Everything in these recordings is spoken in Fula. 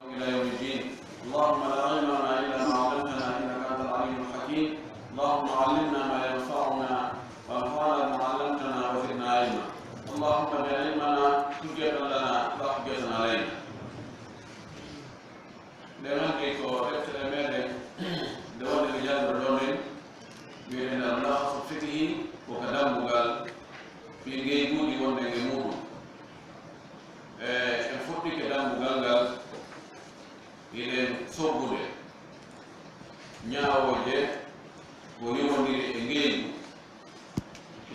إلى يوم الدين. اللهم لا علم لنا إلا ما علمتنا إنك أنت العليم الحكيم. اللهم علمنا ما ينفعنا وانفعنا بما علمتنا وزدنا علما. اللهم بعلمنا حجة لنا لا حجة علينا. لمن كيكو تتلمد دول الرجال بالرمل بأن الله صفته وكلام قال في جيبودي ونجمود الفوتي كلام قال إلى صوبه نياوجه ويوندي إنجيل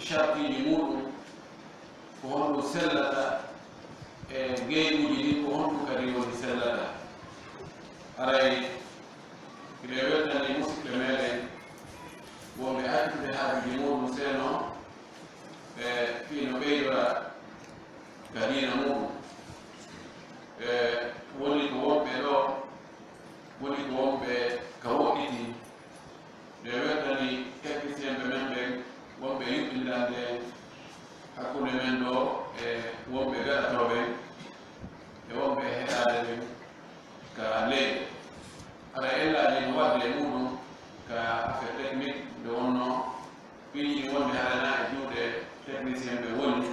شرطي جمود وهم سلة جيبو جديد وهم كريم سلة أرأي كليوتنا لمسك مالي وبأكد هذا الجمود مسينو في نبيرة كريم نمو woni ko wonɓe ɗo woni ko wonɓe ka woɗɗiti nde weddani technicien ɓe men ɓen wonɓe yuɓɓindande hakkunde men ɗo e wonɓe gaɗatoɓe e wonɓe heɗade ɓen ka leyɗe ara ellaji no wadde e muɗum ka affaire technique nde wonno piiji wonde harana e juuɗe technicien ɓe woni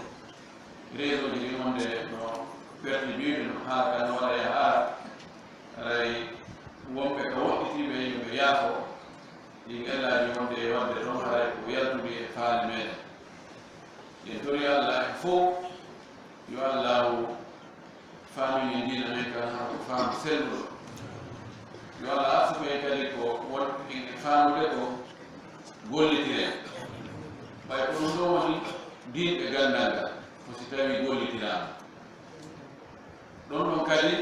réseau ji ɗi wonde no perti biɗe no haala no waɗa e haala aray wonɓe ko woɗɗitiɓe yimɓe yaafo ɗin ellaji wonde e wadde ɗon haray ko yaltude e faali meɗen en tori allah e fof yo allahu faamini dina men kan hako faamu selluɗo yo allah arsuko en kadi ko wonɓe faamude ko gollitiren ɓay ko ɗum ɗo woni dinɓe gandal ngal ko si tawi gollitirama ɗon ɗon kadi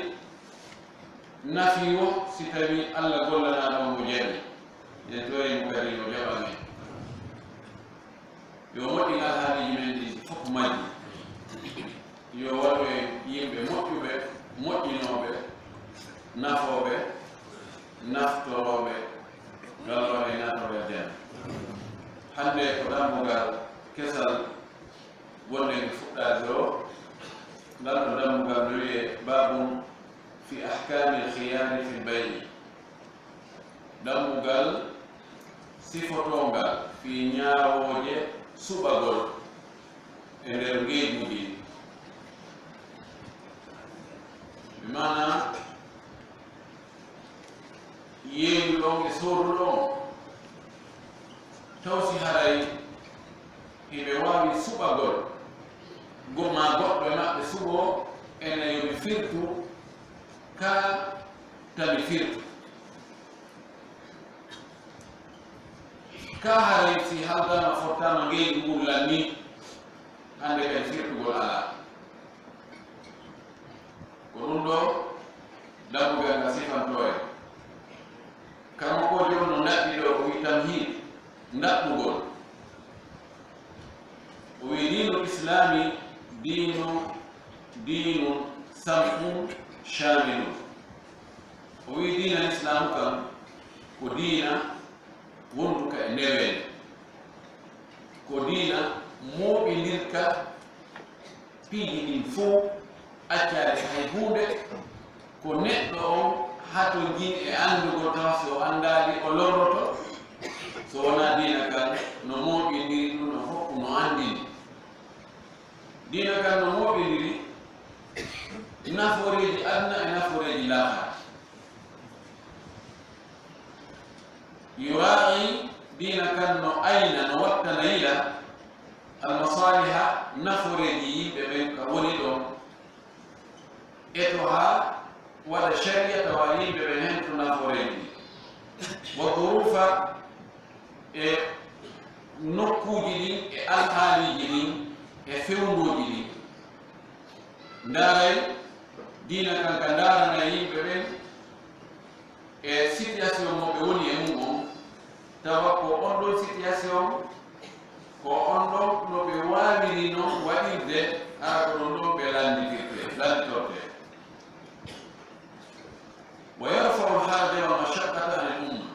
nafi wo si tawi allah gollanaɗo mo jeeɗi en tori mo kadi yo jaɓa men yo moƴƴin alhaaliji men ɗi fof majji yo waɗo e yimɓe moƴƴuɓe moƴƴinoɓe nafoɓe naftoroɓe galloɓe natoɓe den hande ko dammugal kesal wonde nde fuɗɗade o ngalɗo dammugal no wiye babum fi ahkami alkhiyari fi lbayni dammugal sifotongal fi ñaawoje suɓagol e nder ngeejuji ɓe mana yeeyu ɗon e soodu ɗon taw si haray hiɓe wawi suɓagol gomma goɗɗo e maɓɓe suɓo ene yoɓe firtu ka tami firtu ka haray si haldama fottama ngeydi ngullan ni hande kay firtugol ala ko ɗum ɗo dammugal nga sifanto en kamo ko joni no naɓɓi ɗo o wi tamhid naɓɓugol o wi dinul islami dinu sam'un shamilun o wi dina islamu kam ko dina wonduka e ndewede ko dina moɓidirka piiji ɗin fof accade hay hunde ko neɗɗo on hato jin e andugo tawa so o andadi o lorroto so wona dina kan no moɓidiri ɗum no hokku no andini dina kan no moɓidiri naforeji adna e naforeji laaha yura'i dina kan no ayna no watta nayila almasaliha naforeji yimɓe ɓen ka woni ɗon eto ha waɗa sharia tawa yimɓe ɓen hen to naforeji wa durufa e nokkuji ɗin e alhaaliji ɗin e fewndoji ɗin ndaray dina kan ka ndarana yimɓe ɓen e situation mo ɓe woni e mum on tawa ko on ɗon situation ko on ɗon no ɓe wawiri noon waɗirde haa ko ɗon ɗon ɓe landitorte wa yarfau lhaja wa mashaqqata an al umma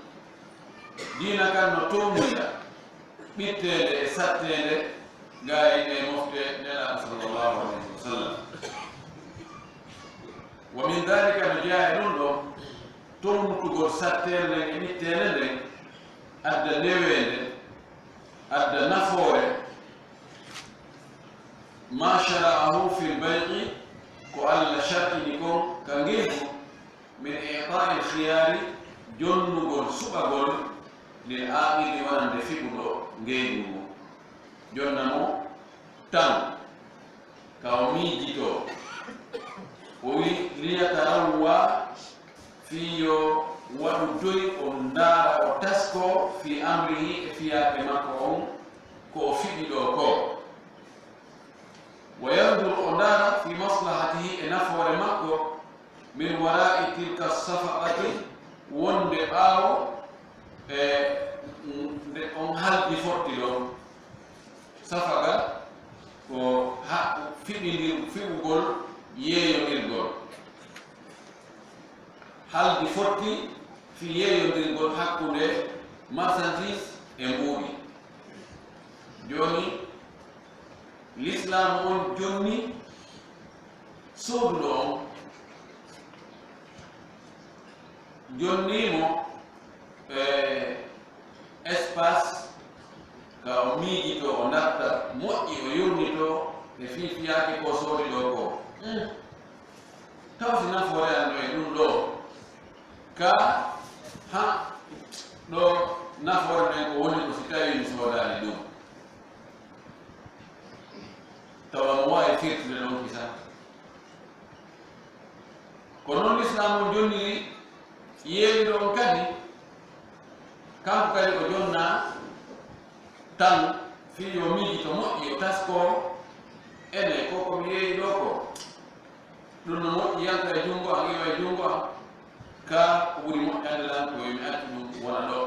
dina kan no towmira ɓittede e sattede gayine mofte nelaɗo sallllahu alayhi wa sallam wa min dhalika no jeeya e ɗum ɗo tommutugol sattere nden e ɓittende nden adda newende adda nafoore ma shara'ahu fi lbay'i ko allah shar'ini kon ka ngeygu min i'ta'i khiyari jonnugol suɓagol lil aqili wonande fiɓuɗo ngeygu ngu jonna mo tan kawo miijito o wi liyatarawwa fiyo waɗu doy o ndaara o tasko fi amrihi e fiyaɓe makko on ko o fiɗi ɗo ko wa yandur o ndaara fi maslahatihi e nafoore makko min wara'i tilka safaqati wonde ɓaawo e nde on haldi fotti ɗon safaga ko fiɓugol yeeyondirgol haldi fotti fi yeeyondirgol hakkunde marchandise e mbuuɗi joni l'islam on jonni sooduɗo on jonnimo espace ka o miijito o natta moƴƴi o yurnito e fiifiyaaki ko soodi ɗo ko tawti nafoore anno e ɗum ɗo ka ha ɗo nafoore men ko woni ko si tawi mi soodaani ɗum tawa mo waawi firtude ɗon kisa ko noon l'islam o jonniri yeewiɗo on kadi kanko kadi o jonna tan fii yo miijito moƴƴi o tasko ene ko komi yeeyi ɗo ko ɗum no moƴƴi yanka e junngo am iwa e junngo am ka ko ɓuri moƴƴande lan ko yomi accu ɗum wona ɗo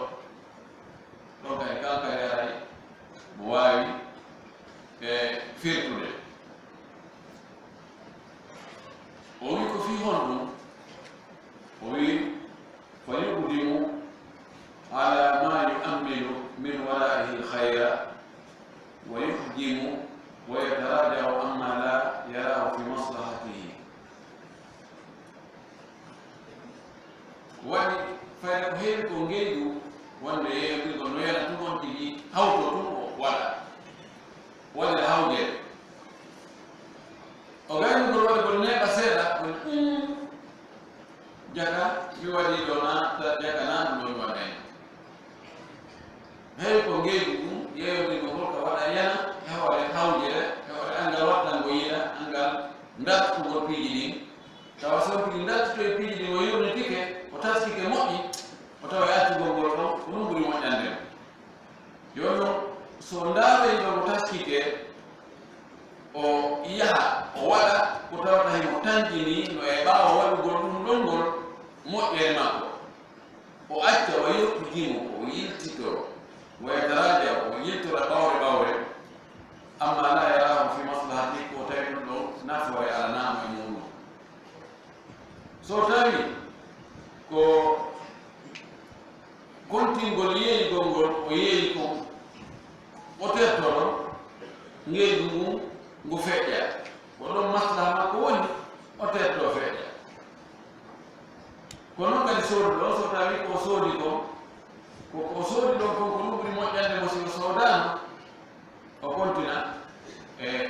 ɗon kadi kankadi aray mo waawi e firtude o wi ko fii hon ɗum o wi fa yuqdimu ala ma yu'ammilu min wara'ihi alkhayra wa yuhjimu wa yataraja'u amma la yara'u fi maslahatihi waɗi fayda ko heewi ko ngeydu wonde yeeyirgo no yana tugon tigi hawto tun o waɗira hawjere o gaynugol waɗi ko neeɓa seeɗa jaka mi waɗi ɗo na jaka na ɗum ɗon waɗani heewi ko ngeydu ɗum yeeyirgo ngol ka waɗa yana heware hawjere heware angal wattango yiɗa angal ndattugol piiji ɗin tawa sontigi ndattuto e piiji ɗin o yurnitike o taskike moƴƴi o tawa e accugol ngol ɗon ko ɗum ɓuri moƴƴande joni noon so ndaaroyi ɗo mo taskike o yaha o waɗa ko tawata himo tanjini no e ɓaawo waɗugol ɗum ɗon ngol moƴƴere makko o acca o yoɓɓitimo o yiltito wa yataraja o yiltora ɓawre amma la yarahu fi maslahati ko tawi ɗum ɗon nafoore alanama e muɗum so tawi ko kontingol yeeyigol ngol o yeeyi kon o tertoɗo ngeydu ngun ngu feƴƴa ko ɗon maslaha makko woni o terto feƴƴa ko noon kadi soodu ɗon so tawi ko soodi kon ko soodi ɗon kon ko ɗum ɓuri moƴƴande mo siko soodano o kontina e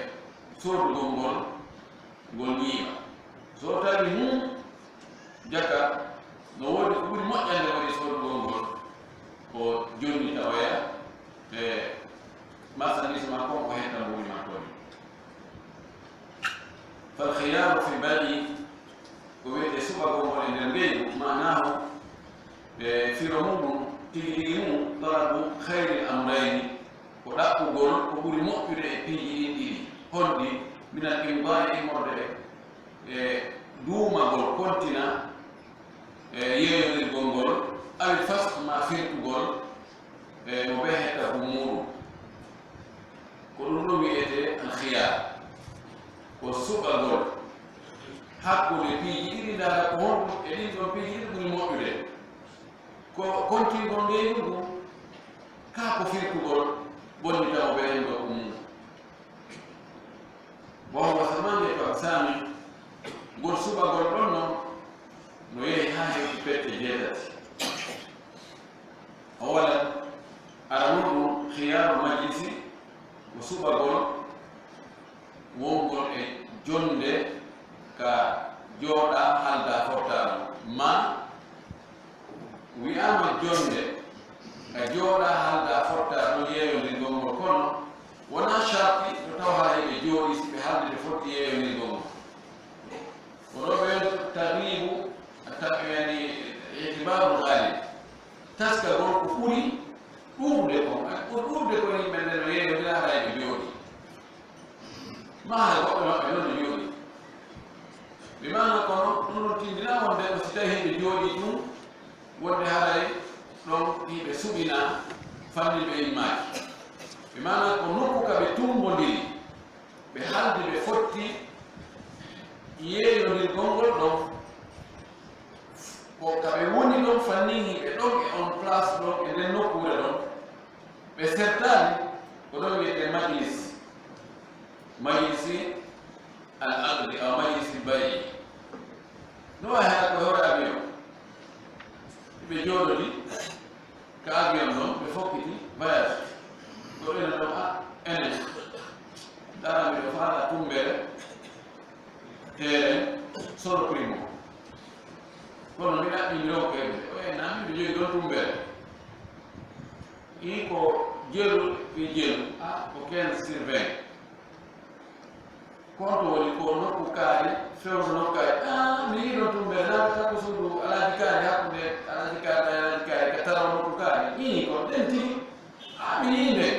soodugol ngol yiima so tawi jaka no woodi ko ɓuri moƴƴande waɗi soodugol ngol o jonni tawoya e marchandise makko ko hetta mo woni makko ni fal khiyaru fi bali ko wiyete subagol ngol e nder ngeydu manahu e firo muɗum tigi tigi mum talabu hayri amrayni ko ɗaɓɓugol ko ɓuri moƴƴude e piiji ɗin ɗiɗi honɗi minal imdai immorde e duumagol kontina e yeeyodirgol ngol awi fas ma firtugol e mo ɓe hetta ko muɗum ko ɗum ɗo wiyete alkhiyar ko suɓagol hakkude piiji ɗiɗi ndaara ko honɗum e ɗin ɗon piiji ɗiɗi ɓuri moƴƴude ko kontingol ngeydu ndu kaa ko firtugol bonni taw ɓe hen ɗo ko mum وهو ثمانية أقسام ngol suɓagol ɗon noon جيدتي. أولا أرمون خيار المجلس وسبقون وونغول جونde ka joda halda fortano ma wi'ama jonde ka joda halda fortano yeeyonde gongo kono wona sharti to taw ha heɓe jooɗi si ɓe halde ɓe fotti yeeyonde gongo wono ɓe taglibu yani itibaru ghalib taska gon ko ɓuri ɗurde ko yimɓe nde no yeeyondira haɗa ɓe jooɗi ma hay goɓɓe maɓɓe noon no jooɗi bimana kono ɗum tindina wonde ko si tawi ɓe jooɗi ɗum wonde haray ɗon hiɓe suɓina famille ɓe immaji bimana ko nokku ka ɓe tumbodiri ɓe haldi ɓe fotti yeeyodir gongol ɗon ko kaɓe woni ɗon fannihi ɓe ɗon e on place ɗon e nden nokkure ɗon ɓe sertani ko ɗon wiyete majlisi al aqdi aw majlisi bayi no wawi hara ko hore avion ɓe jooɗodi ka avion ɗon ɓe fokkiti voyage ko ɗene ɗon enen dara miɗo faala tumbere terrain solo primo kono mi ɗaɓɓimi ronkeɓe o nami ɓe jogi ɗon tumbere i ko jelu ɓe jelu ko 15/20 konto woni ko nokku kaari fewno nokkaari mi yiɗi ɗon tumbere naɓe takko suudu alaaji kaari hakkude alaaji kaari ka taraw nokku kaari ii ko ɗen tigi mi yinde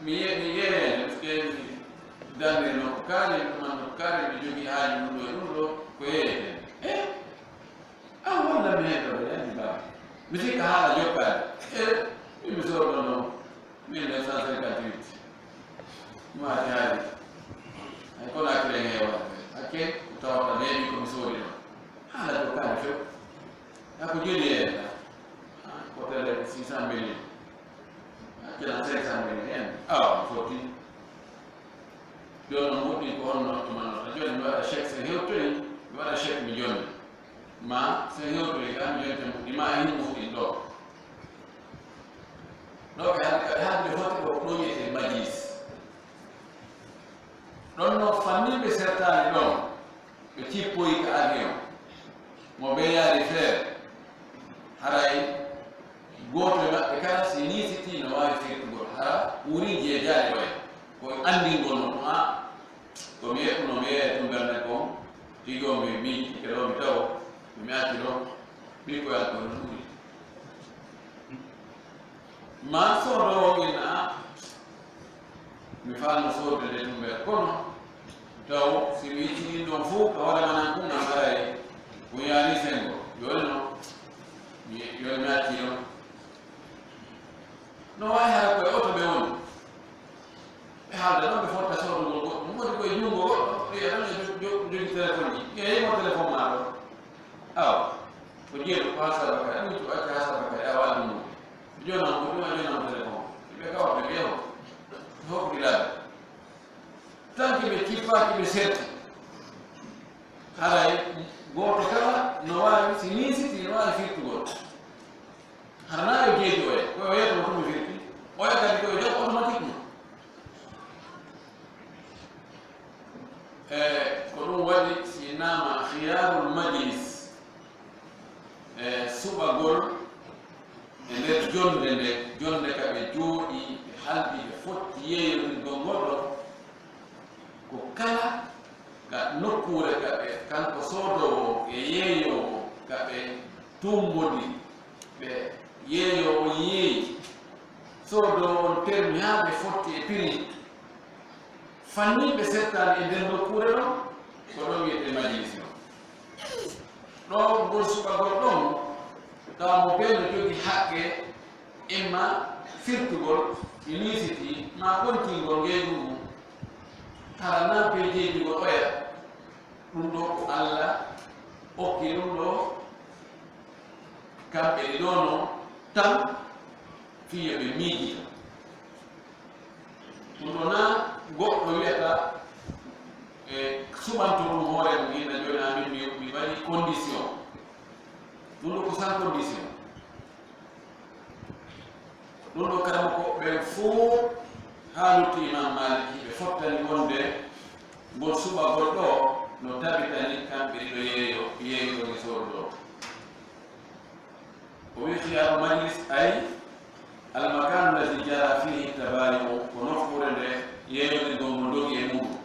mi yeeyene parce que mi danndiri nokku kaari ɗuman nokku kaari mi jogii haaji ɗum ɗo e ɗum ɗo ko yeeyeten walla mi heen ɗo ɓe andi baa mi sikka haala jokkaade mi sorɗo noon 1958 maati haali ay kono hakkile heewa hakke tawata neeɓi komi soodi ɗon haala jokkaade few hako joni eeta hotele 600 million hakkila 500 million hen mi fotti joni on moƴƴi ko honno ɗumannota joni mi waɗa chèque so hewtoyi mi waɗa chèque mi jonni ma so hewtoyi ka mi jonte muɗɗi ma hin muɗɗin ɗo ɗoɓe hande fotti ko ɗo wiyete majlis ɗon no fanniɓe sertani ɗon ɓe cippoyi ka avion mo ɓe yaari feere haray gooto e maɓɓe kala si nisiti no wawi firtugol hara ɓuuri jeejaade waye ko andingol no ko mi yeɓuno mi yeeya tumberne kon tigo mi miiji keɗo mi taw mi acci ɗo ɓikkoyal ko no ɗuuri ma soodowo ina mi falno soodde nde tumbere kono taw si mi yiccinin ɗon fof ka hoore manan kunga garay ko yaani sengo yolno yol mi acci ɗon no wawi hara koye oto ɓe woni ɓe haalda ɗon ɓe fotta soodugol goɗɗo ɗum woni koye junngo goɗɗo ɗiya ɗon e jogi téléphone ji ƴeeyimo téléphone ma ɗo ko jeeɗo ko hasabakare ami to acci hasabakare awa ɗum jonan ko ɗum a jonan téléphone ɓe kawata ɓe ƴeewo hokkiraɓe tanki ɓe cippaki ɓe serti haray goto kala no wawi si nisiti no wawi firtugol harana yo jeeji oya koye oyetomo tomi firti oya kadi koye jom automatiquement ko ɗum waɗi si nama khiyarul majlis suɓagol e nder jonde ka ɓe jooɗi ɓe haldi ɓe fotti yeeyodirgol goɗɗo ko kala ka nokkure ka ɓe kanko soodowo e yeeyowo ka ɓe tumbodi ɓe yeeyowo yeeyi soodowo on termi haa ɓe fotti e piri fanni ɓe settani e nder nokkure ɗon ko ɗon wiyete majlis ɗo ngol suɓagol ɗon tawa mo ɓeeno jogi haqqe imma firtugol unicity ma ɓontingol ngeygu mum hara na peejeji go oya ɗum ɗo ko allah okki ɗum ɗo kamɓe ɗi ɗono tan fiyo ɓe miijita ɗum ɗo na goɗɗo wiyata e suɓanto ɗum hoore mum yimɓe joni amin mi waɗi condition ɗum ɗo ko sans condition ɗum ɗo kadam ko ɓen fof haalutti imam Malik ɓe fottani wonde ngol suɓagol ɗo no tabitani kamɓe ɗiɗo yeeyo gisoro ɗo o wi khiyaru majlis ay almakanu alladi jara fihi tabari'u ko nokkure nde yeeyodirgol mo dogi e muɗum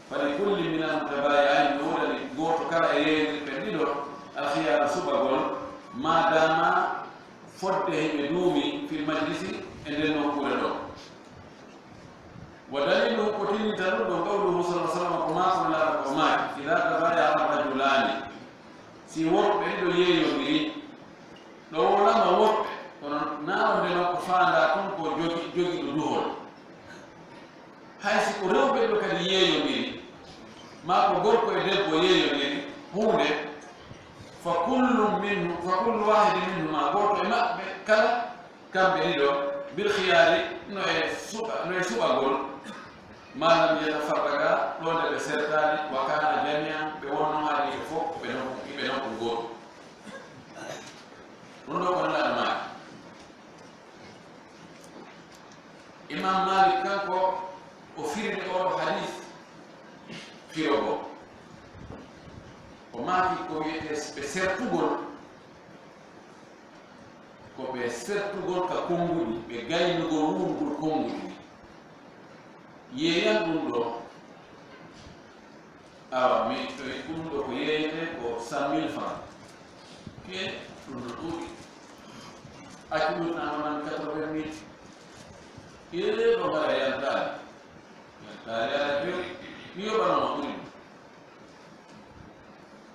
fali kulli min almutabayi'ain no woɗani goto kala e yeeyodir ɓe ɗiɗo alkhiyaru suɓagol madama fodde heɓe duumi fil majlisi e nden nokkure ɗo wa dalilu ko tinnita ɗum ɗo qawluhu sallallahu alaihi wasallam ko makono laata ko maaki ida tabaya rajulani si woɓɓe ɗiɗo yeeyodiri ɗo wolama woɓɓe kono naawde no ko faanda ton ko jogi ɗo duhol hay si ko rewɓe ɗo kadi yeeyodiri ma ko gorko e debbo yeeyodiri hunde fa kullu wahidi minhuma goto e maɓɓe kala kamɓe ɗiɗo bil khiyari no e suɓagol malam yatafarraga ɗo nde ɓe sertani wa kana jamian ɓe wonno haali ɓe fof ɓe nokku goto ɗum ɗo ko nelaɗo maaki imam Malik kanko o firni oɗo hadis firogo o maaki ko wiyete ɓe sertugol ka konnguɗi ɓe gaynugol wurgol konnguɗi yeeyan ɗum ɗo awa mi ɗum ɗo ko yeeyete ko 100 000 francs ke ɗum ɗo ɗuuɗi acci ɗutnama man 80 000 ɗo ngara yaltaali ala joni mi yoɓanoma ɓuri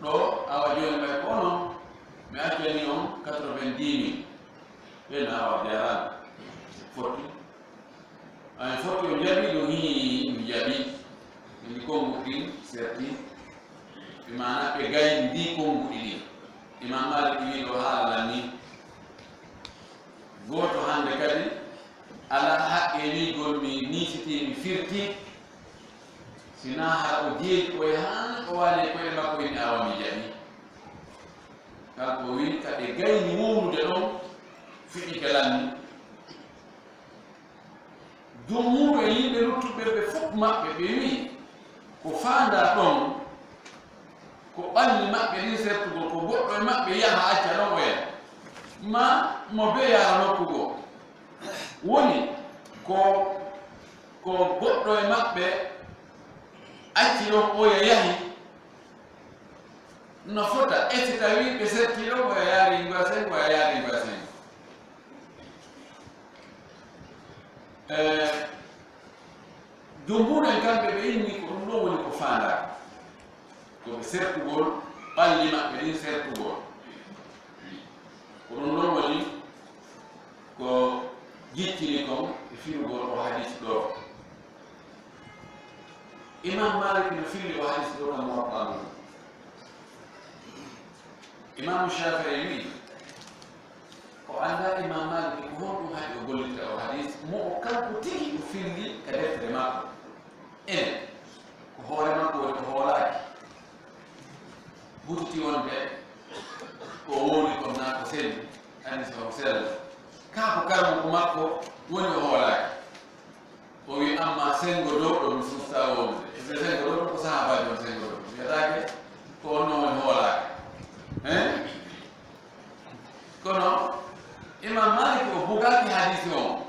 ɗo awa joni ɓay ko onon mi accani on 90 000 ɓen awa jarani fotti ay fotti o jaɓi ɗo mi jaɓi mi konnguɗi serti mana ɓe gaydi ndi konnguɗi ɗi imam Malik wi ɗo haalalan ni goto hande kadi ala haqqenigol mi nisiti mi firti sina hara o jeeyi koye han o waali koye makko ine awa mi jaɓi kanko wi kaɓe gayni wownude ɗon fiɗi kelanni jumhur e yimɓe luttuɓe ɓe fof maɓɓe ɓe wi ko faanda ɗon ko ɓalli maɓɓe ɗin sertugol ko goɗɗo e maɓɓe yaha acca ɗon oya ma mo be yara nokkugo woni ko goɗɗo e maɓɓe acci ɗon oya yahi no fota e si tawi ɓe serti ɗon oya yaari ngoasen oya yaari ngoasen jumhur en kamɓe ɓe inni ko ɗum ɗon woni ko faanda ko ɓe sertugol ɓalli maɓɓe ɗin sertugol ko ɗum ɗon woni ko jiccini kon e firugol o hadis ɗo imam Malik no firli o hadis ɗo kam waɗɗaɗum imamu Shafi'i wi o anda imam Malik ko honɗum haɗi o gollita o hadis mo o kanko tigi o firli e deftere makko ene ko hoore makko woni ko hoolaaki bututi wonde ko woni kon na ko selli andi so sella kaa ko karmo makko woni o hoolaaki o wi amma sengo dow ɗo mi susta wonde ɓe sengo ɗo ko sahabaji on sengo ɗo wiyataake ko onno woni hoolaaki kono imam Malik o bugaki hadisi on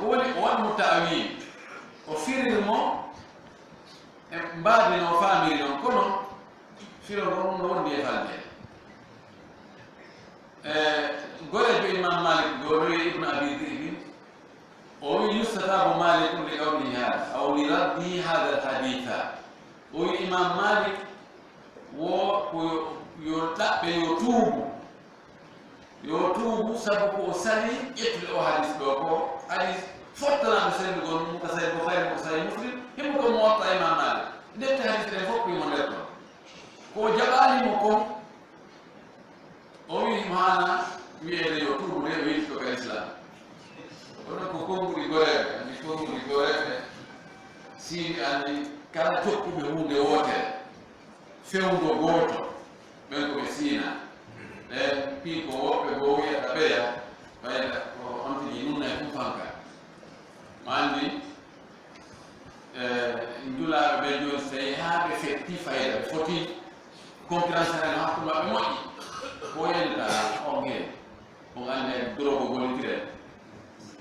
ko woni o waɗmo ta'wil o firirmo e mbaadi no faamiri noon kono firogo ɗum no wondi e falde gore jo imam Malik goɗoye ibnu abi Dhi'b o wi yustatabu Malikun li qawlihi hada aw li raddihi hada alhaditha o wi imam Malik wo ko yo ɗaɓɓe yo tuubu sabu ko o sali ƴettude o hadis ɗo ko hadis fottanaɓe sendugol mum ka say Bukhari ko say Muslim himo ko Muwatta imam Malik defte hadis ɗen fof imo nder ɗon ko jaɓanimo kon o wimo hana wiyede yo tuubu nde o yiɗi ko ka islam oɗon ko konnguɗi goreɓe andi konnguɗi goreɓe si ani kala tokkuɓe hunde wotere fewndo gooto ɓen koɓe siina ɓen pii ko woɓɓe goo wiyata ɓeya ɓayta ko ontini nunna e fufanka ma andi julaaɓe ɓe joni so tawi haa ɓe fetti fayda ɓe foti concurrence ren hakkude maɓɓe moƴƴi ko yenita on heen on andi e drogo gollitire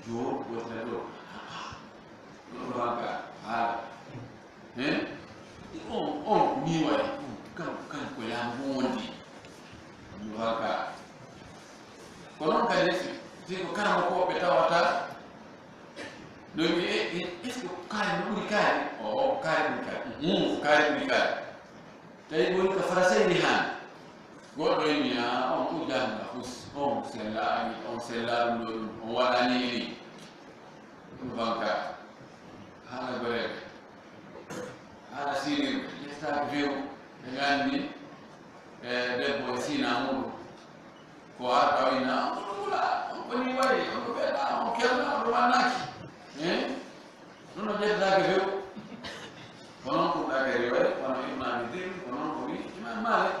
jo gollitire ɗo fufanka haala on ni waɗi kan ko yaamu wondi fufanka ko noon kadi si ko karama koɓe tawata no wi est ce que kaari no ɓuri kaari o kaari ɓuri kaari kaari ɓuri kaari tawi woni ko farasayni han goɗɗo eni on ɓurganga fus on sellaani on sellaɗum ɗo ɗum on waɗani ni ɗum banka haala goreɓe haala sirirɓe ƴettaki few ɓe gandi debbo e sina muɗum ko arɗa wina on ɗo wula on koni waɗi on ɗo ɓeɗa on kelɗa on ɗo wannaki non ho jettaki few ko noon ɓurɗake riwaye kono imami dir ko noon ko wi imam malik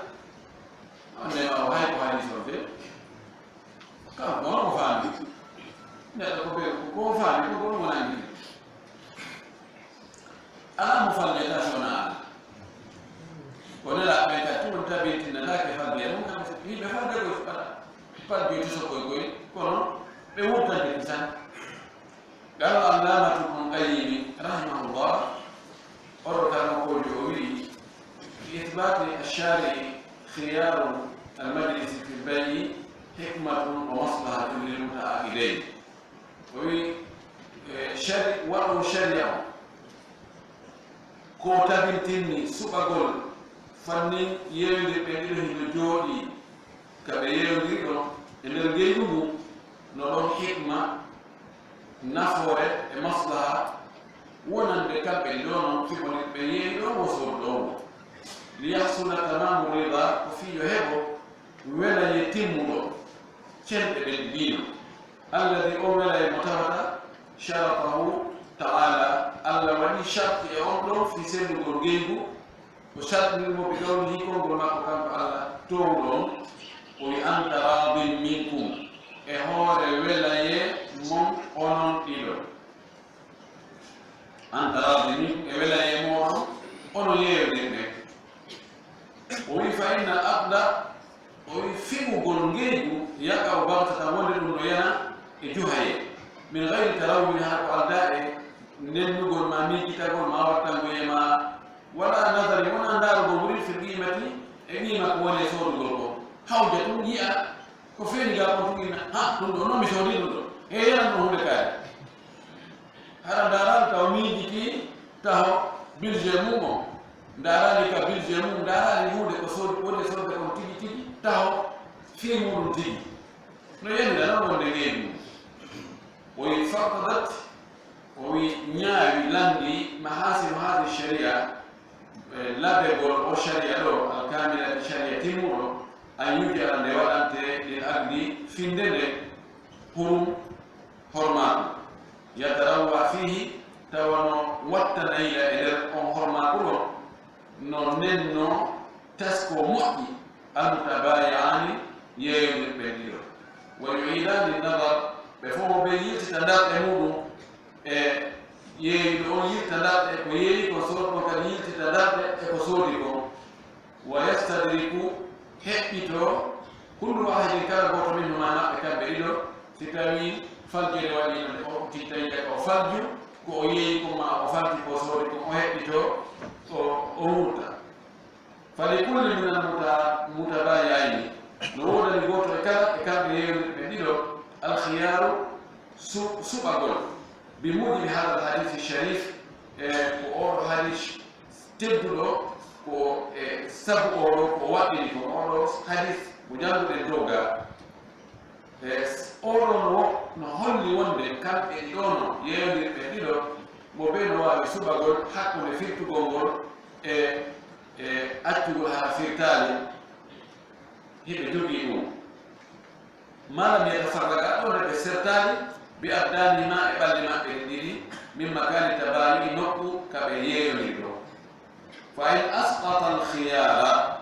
on ndema o hay ko hadis o fe kam ko on ko faami neɗɗo ko ɓe ko faami ko ɗon wonani ala mo falleta sona allah ko nelaɓe ɓen kadi tumon tabintinnatake falde mum kam yimɓe falde koye faljoyti so koye kono ɓe wurtante ki tan قال العلامة ابن القيم رحمه الله أرد المقول جوي في إثبات الشارع خيار المجلس في البيع حكمة ومصلحة للمتعاقدين وشرع وأو شرع كوتا بنتني سوباغول فني يولي بيدله الجودي كبيولي إن الجيبو نرون حكمة nafoore e maslaha wonande kamɓe ɗonon fiɓone ɓe yeeyi ɗon wosor ɗowo liyahsuna tamamu rida ko fiyo heɓo welaye timmuɗo cenɗe ɓen diino alladi o welaye mo tawata sharatahu taala allah waɗi charte e on ɗon fi sendugol geygu ko chartinirmo ɓe gawni hikolngol makko kanko allah towɗon o wi anta radin minkum e hoore welaye mom onon ɗiɗo antarade ni e welaye moɗon ono yeewdirɓe o wi fa inna abda o wi fiɓugol ngeygu yaqa o bamtata wonde ɗum no yana e juhaye min gayri tarawwini ha ko alda e nennugol ma miijitagol ma wattangoye ma wala nadari wona ndaarugol wuri fi qimati e qima ko woni e soodugol ko hawja ɗum yiya ko feeni ga on tugina ha ɗum ɗo noon mi soodi ɗum ɗo e yanan ɗo hunde kaari haɗa ndaarani taw miijiti taw budget mum o ndaarani ka budget mum ndaarani hunde ko soodi wonde soodde on tigi tigi taw fii muɗum tigi no yennda noon wonde ngeedi mum o wi fartadat o wi ñaawi landi mahasinu hadi sharia labegol o sharia ɗo alkamilati sharia timmuɗo an yujara nde waɗante ɗin agdi finde nde hurum hormaku yatarawwa fihi tawano watta nayla e nder on hormakuɗo no nenno tasko moƴƴi almutabayani yeeyondirɓe ɗiɗo wa yuidani nadar ɓe fof ɓe yiltita darɗe muɗum e yeeyude on yilta darɗe ko yeeyi ko soodɗo kadi yiltita darɗe e ko soodi ko wa yastadriku heɓɓito kullu wahidin kala goto min huma maɓɓe kamɓe ɗiɗo si tawi faljere waɗino nde o tittawi kadi o falju ko o yeeyi ko ma o falti ko soodi ko o heɓɓito o wurta fali kulli min almutabayayni no wodani goto e kala e kamɓe yeeyondirɓe ɗiɗo alkhiyaru suɓagol bi mujibi hada alhadith sharif ko oɗo hadith tedduɗo ko e sabu oɗo ko waɗɗini ko oɗo hadith mo janguɗen doga oɗo no holli wonde kamɓe ɗono yeeyondirɓe ɗiɗo mo ɓe no wawi suɓagol hakkude firtugol ngol e accugol ha firtali hiɓe jogii ɗum malam yatafarraga ɗo nde ɓe sertali bi abdanima e ɓalli maɓɓe ɗi ɗiɗi من مكان تباين نقو كبيريو فإن أسقط الخيار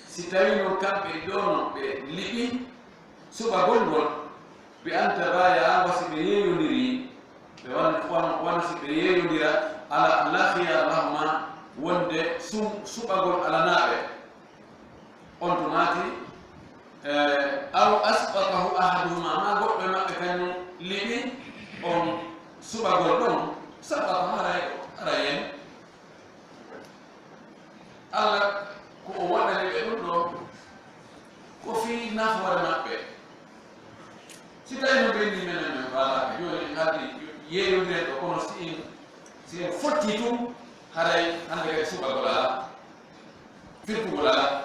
ستين كبيرون بلبي سبا قلبون بأن تبايا وسبيريو نري وانا سبيريو نري على لا خيار لهما وند سبا قل على نابه أنتماتي أو أسقطه أحدهما ما قلت ما كان لبي أو سبا قلون سقطها رأيين Allah ko wona le be do ko fi nafwara mabbe si tay no be ni menen wala yo hadi yeyo ne do kono si fotti tum haray hande kay suba gola firtu gola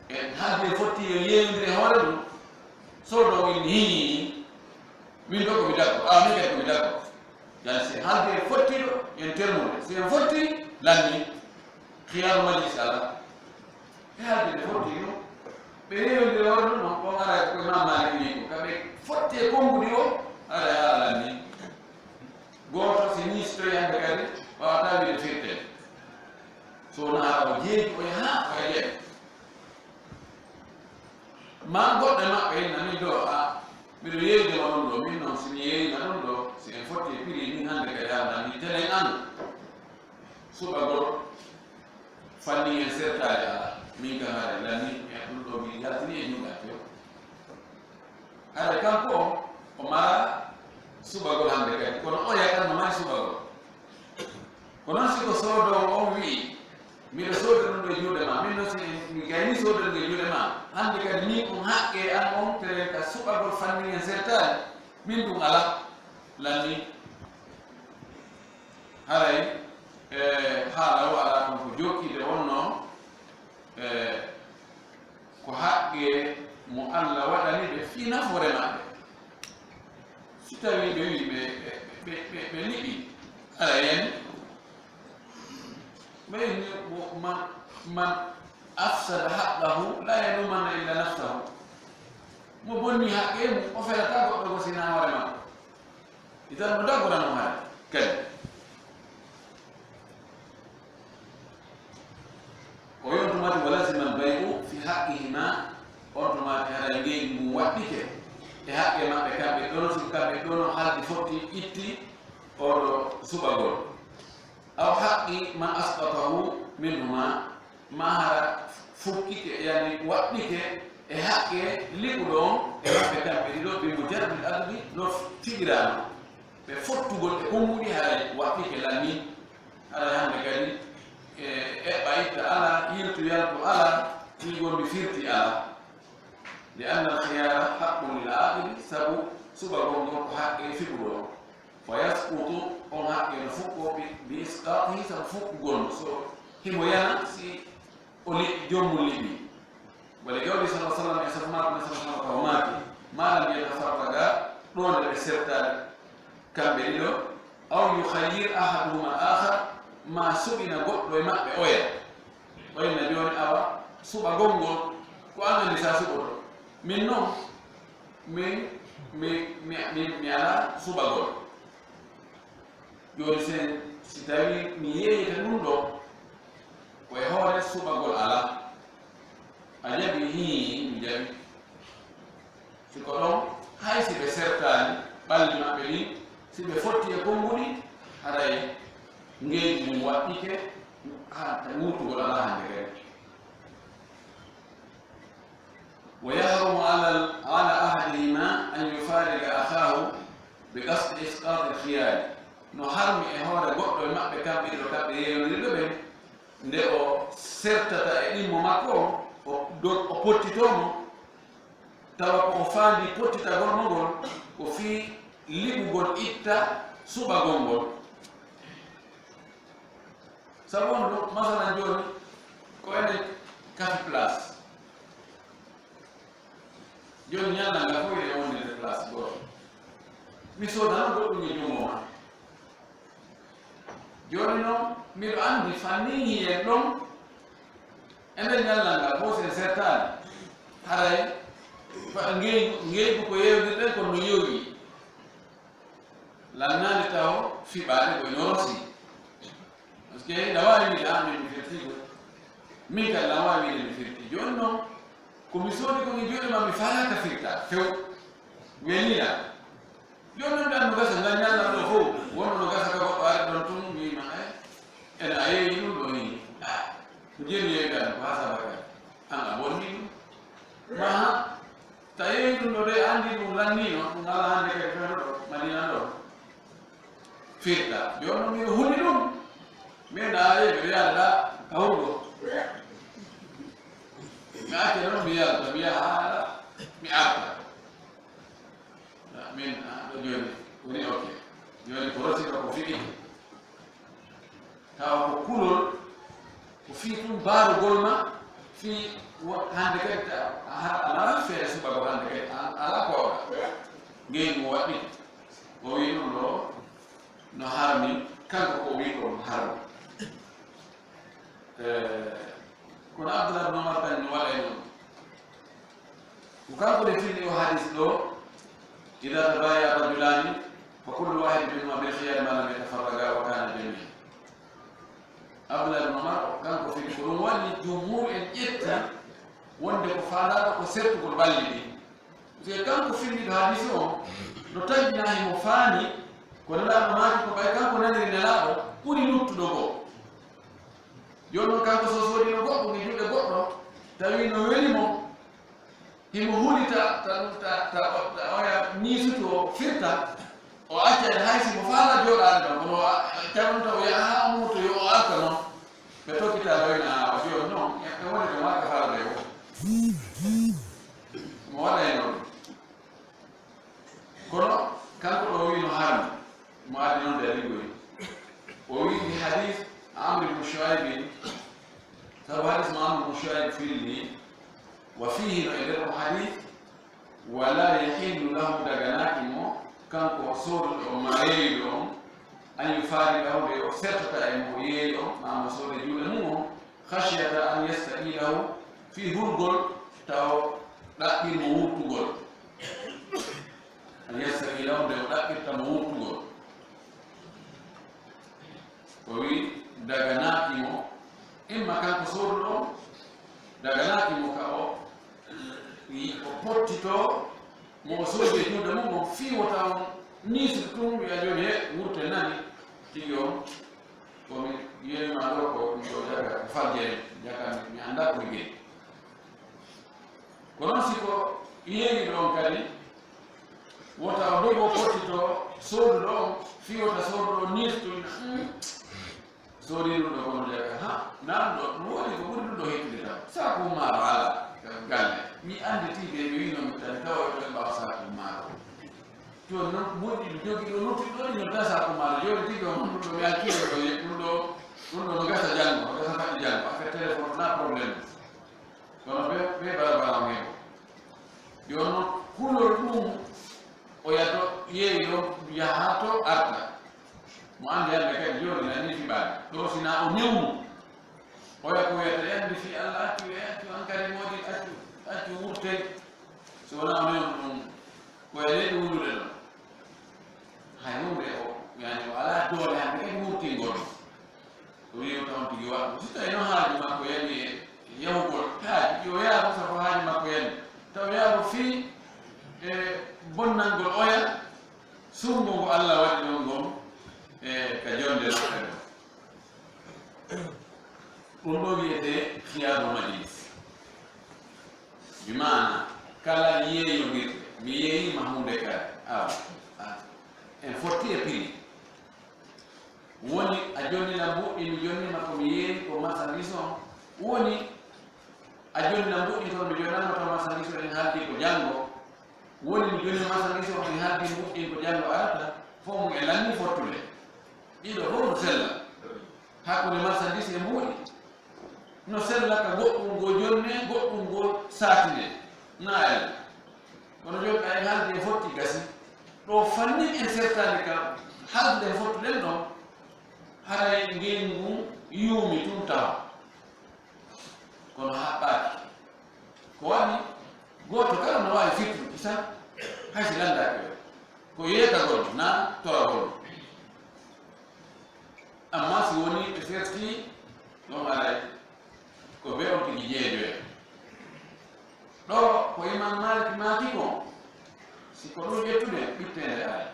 en hadi fotti yeyo ne hore dum so do ni min do ko mi dakko mi kay ko mi dakko dan si hadi fotti do en termo si fotti lanni خيار مجلس على هذه الفوتيو بينو ديورو نو بوغارا كو ما مالكني كو كابي فوتي كومبوديو على لاني غوتو سينيسترو ياندكاري واتا بي فيرتي سونا او جي كو ها كاي ما غوتو ما بين نامي دو mi do yeede non do min non si mi yeede non do si en foti piri ni hande ka dal ni tele an suba go fanni en certare ala min ka hare lani e ɗum ɗo mi yaltini e ñuga to hare kanko o mara subagol hande kadi kono o yakanno mari subagol ko noon siko soodowo on wii miɗo sooda ɗum ɗo e juuɗe ma min noon si mi gayni soodade e juuɗe ma hande kadi ni ɗum haqqe an on tere ka subagol fanni en certare min ɗum ala lanni haray haala o ala ɗum ko jokkide wonno ko haqqe mo Allah waɗani ɓe fii nafoore maɓɓe si tawi ɓe wi ɓe liɓi ala hen ɓayni man afsada haqqahu la yalumanna illa nafsahu mo bonni haqqe mum o felata goɗɗo ko sina hoore makko itan mo daggorano haare kadi ويوم ولازم البيع في حقهما أوتوماتيك هذا يجي مواتيك حق ما بكام بدون سكام بدون حق فوتي إتي أو سبعون أو حق ما أسقطه منهما ما فوكيك يعني واتيك حق ليكولون بكام بدون بمجرد الأرض لو تجرام بفوت تقول كمودي هذا واتيك لاني هذا هم بكاري بايت على يلتو يلتو على يقول بفيرتي على لأن الخيار حق للعاقل سبب حق فيبرو فيسقط on حق الفوق بإسقاطه سفوق جون so هي سي أولي جم لبي ولجواب صلى الله عليه وسلم يسمى مثلا ما لم يتفرق دون السرطان كامبيلو أو يخير أحدهما آخر ma subina goɗɗo e maɓɓe oya oyna joni awa suɓa gongol ko anandi sa suɓoto min noon mi ala suɓagol joni sen si tawi mi yeeyita ɗum ɗo koye hoore suɓagol ala a jaɓi mi jaɓi siko ɗon hay si ɓe sertani ɓalli maɓɓe ɗin si ɓe fotti e konnguli haray ngeeji mum waɗɗike ha wurtugol ala hande kadi wa yahrumu ala ahadihima an yufariga akhahu bi qasdi isqat alkhiyari no harmi e hoore goɗɗo e maɓɓe kamɓe ɗo kamɓe yewniriɗo ɓen nde o sertata e ɗimmo makko o pottitomo tawa ko o faandi pottitagol mogol ko fii liɓugol itta suɓagol ngol sabu on ɗo masalan joni ko ene kafi place joni ñandanga fof ene wonnide place goto mi sodano goɗɗum e jumoma joni noon miɗo andi fannihi en ɗon e nder ñallanga fof sen sertani haray ngeygu ko yewdirɗen kono no yowi lannani taw fiɓade koye noosi par ce que na wawi wiide an min mi firtigo min kadi na wawi wiide mi firti joni noon komi soodi komi joni ma mi falaka firta few welina joni noon ɗan no gasa gaññanɗan ɗo fof wonno no gasa ka goɗɗo ari ɗon tun wima ene a yeeyi ɗum ɗo ni ko jeni yeeyɗan ko ha sabaka an a bonni ɗum maha ta yeeyi ɗum ɗo de andi ɗum lannino ɗum ala hande kadi feno ɗo madina ɗo firta joni noon miɗo huli ɗum min a yeeɓe ɓe yalɗa kawrugo mi acca noon mi yalta mi yaha haala mi arta min ɗo joni woni ok joni ko rosika ko fiɓi tawa ko kulol ko fii ɗum baarugol ma fii hande kadi ala feere suɓago hande kadi ala kooɗa ngeyni mo waɗɗi o wi ɗum ɗo no harmi kanko ko wi ɗo harmi kono abdoulah bne omar tan no waɗa e noon ko kanko de firni o hadis ɗo ida tabaya rajulani fa kullu wahid minhuma bil khiyari ma lam yatafarraga wa kana jamia abdoulah bne omar kanko firni ko ɗum waɗi jumhur en ƴetti wonde ko faalaɗo ko sertugol ɓalli ɗi parce que kanko firniɗo hadis o no taƴƴinahimo faani ko nelaɗo maaki ko ɓay kanko naniri nelaɗo ɓuri luttuɗo goo joni noon kanko so soodino goɗɗo e juuɗe goɗɗo tawi no welimo himo hulita ta oya niisutu o firta o acca en hay simo faala jooɗaade ɗon kono tawnta o yaha ha umuto yo o alka noon ɓe tokkita loyna o joni noon ɓe woni ɓe waɗka faalade o mo waɗa e noon kono kanko ɗo wi no harmi mo addi noon de rigoyi o wi ni hadis عمرو بن شعيب ترى اسم عمرو بن شعيب في اللي وفيه غير حديث ولا يحل له دغناكمو كان قصور المعيلهم أن يفارقه ليؤثرت أمويلهم مع مسؤول جولهم خشية أن يستقيله في هرقل تاو لكن موت تقول أن يستقيله لكن موت تقول وي daganakimo imma kanko soruɗo daganakimo ka o pottito mo soodi e juuɗe mum o fiwota on niisude tum wiya joni he wurte nani tigi on komi yeyima ɗo ko ɗum ɗo jaga ko faljere jaka mi anda ko ligguey ko noon siko yeeyi ɗon kadi wota o dogo pottito sooduɗo on fiwota sooduɗo niisude soodi ɗum ɗo kono jaga ha nan ɗo ɗum woni ko ɓuri ɗum ɗo hettude taw saku maaro ala galle mi andi tiɓe mi winomi tan tawa ɗo e mbawa saku maaro joni noon moƴƴi ɗo jogui ɗo nottuɗi ɗo ɗi ñotta saku maaro joni tiɓe on ɗum ɗo mi alkino ɗo ɗum ɗo no gasa janngo no gasa faɗɗi janngo affaire téléphone na probléme kono ɓe bala hego joni noon kulol ɗum o yaddo yeewi ɗo yaha to arta mo andi hande kadi joni nani fiɓade ɗo sina o newnu oya ko wiyata andi fi allah accu e accu an kadi moodi accu wurte so wona o newnu ɗum koye leyɗi wulude ɗon hay hunde o yani o ala doole hande kadi wurtingol o wiwi tawn tigi waɗɗum si tawi noon haaji makko yani e yahugol haaji yo yaaro sako haaji makko yani taw yaaro fii e bonnangol oya surngo ngo allah waɗi ɗon gon e ka jonde noɓɓe ɗo ɗum ɗo wiyete khiyaru majlis bimana kala yeeyodirɗe mi yeeyima hunde kadi awa en fotti e prix woni a jonnina mbuɗɗi mi jonnima komi yeeyi ko marchandise on woni a jonnina mbuɗɗi toon mi jonnanma to marchandise o en haaldi ko janngo woni mi jonni marchandise o en haaldi mbuɗɗi ko janngo arata fof mum e lanni fottude ɗiɗo fof no sella hakkude marchandise e mbuɗi no sella ka goɗɗum ngo jonne goɗɗum ngo saatine nael kono joni ka en haaldi e fotti gasi ɗo fanni en sertani ka haalde e fottuɗen ɗon haray ngeyni ngun yuumi tum tawa kono haɓɓaki ko waɗi goto kala no wawi firtude tan haysi landaki o ko yeekagol na toragol amma si woni ɓe ferti ɗon aray ko ɓe on tigi jeedoya ɗo ko imam Malik maaki ko si ko ɗum ƴettude ɓittede aray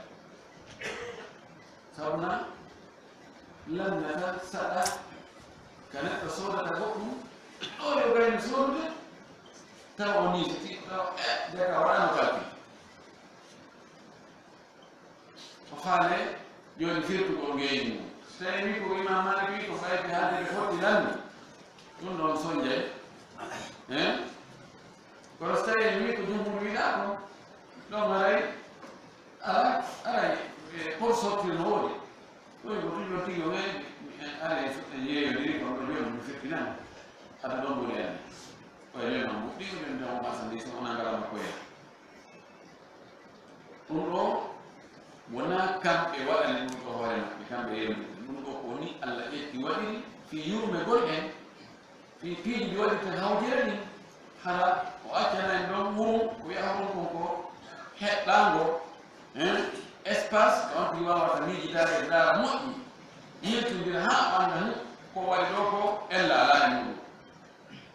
sabuna lannata saɗa ka neɗɗo sodata goɗɗum ɗo yo gayno sodude taw o niisiti taw deka waɗano kalki o faale joni firtugol ngeyni mum so tawi wi ko imam Malik wi ko ɓayde haalde ɓe fotti lanni ɗum ɗon soñjay kono so tawi wi ko jumhur wiɗa ko ɗon aray aray pour sortir no woodi ɗon ko tujon tigi o aray yeeyodiri kono ɗo joni mi firtinani hata ɗon ɓuri enne koye joni on ɗi ko joni taw marchandise ona ngalama koye ɗum ɗo wona kamɓe waɗani ɗum ɗo hoore maɓɓe kamɓe yewnude ɗum ɗo ko ni Allah ƴetti waɗiri fi yurme gonɗen fi piiji ɗi waɗirta hawtira ɗin hara o accana en ɗon wurum ko wiya hurum kon ko heɗɗango espace ko on tigi wawata miijitade e daara moƴƴi yirtodira ha ɓanda ko waɗi ɗo ko ella ala e muɗum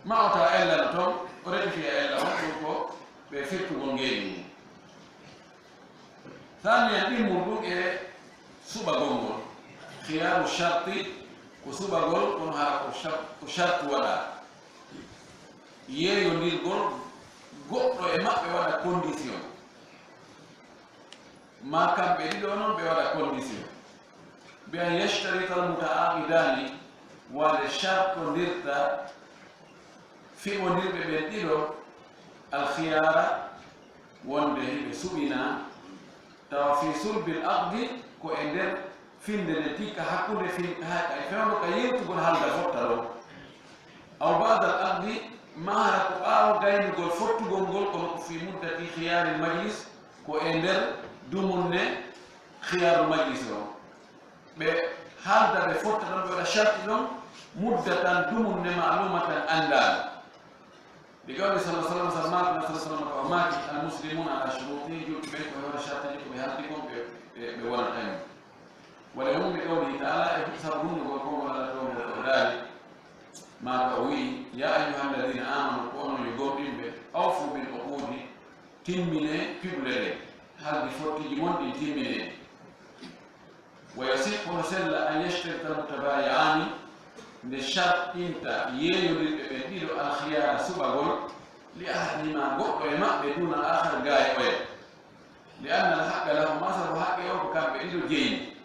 ma o tawa ella no toon o rectifiya ella on ɗum ko ɓe firtugol ngeeni mum ثانيا ɗimmol e suɓagol ngol khiyaru sharti ko suɓagol kono hara ko charte waɗa yeeyondirgol goɗɗo e maɓɓe waɗa condition ma kamɓe ɗiɗo noon ɓe waɗa condition bi an yashtarita almutaaqidani wade chartondirta fi'ondirɓe ɓen ɗiɗo alkhiyara wonde hiɓe suɓina tawa fi sulbil aqdi ko e nder finde nde tikka hakkude e fewno ka yewtugol halda fotta ɗo aw bada al aqdi mahara ko ɓaawo gaynugol fottugol ngol kono ko fi muddati khiyari majlis ko e nder dumunne khiyaru majlis o ɓe haalda ɓe fotta ɗon ɓe waɗa charte ɗon mudda tan dumunne ma'luma tan anndaaɗo لقوله صلى الله عليه وسلم صلى الله المسلمون على شروطه يجب بينكم ولا شرط يجب بهاتكم بولا الأيم ولهم بقوله تعالى يحسبون ويقوم ولا تقوم ذلك ما تقوي يا أيها الذين آمنوا كونوا يقومون أوفوا بالعقود تمني كبلة هل بفوت جمون تمني ويصح وسل أن يشترط المتبايعان للشرط انت يدير الخيار سبغول لأحدهما غوء ما بدون آخر غاية لأن الحق له مصر حق يوم كان بإيده جين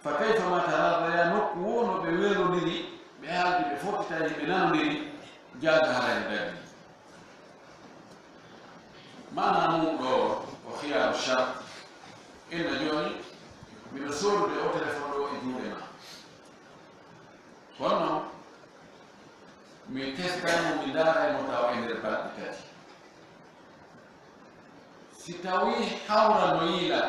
فكيف ما ترى نكون بويرو دي بهذه بفوق تاجي بنانو دي جاز هذا الدين ما نمو وخيار الشرط إن جوني من الصور بأو تلفون إدولنا kono mi teskano mi daara mo taw e nder balɗe tati si tawi hawra no yiila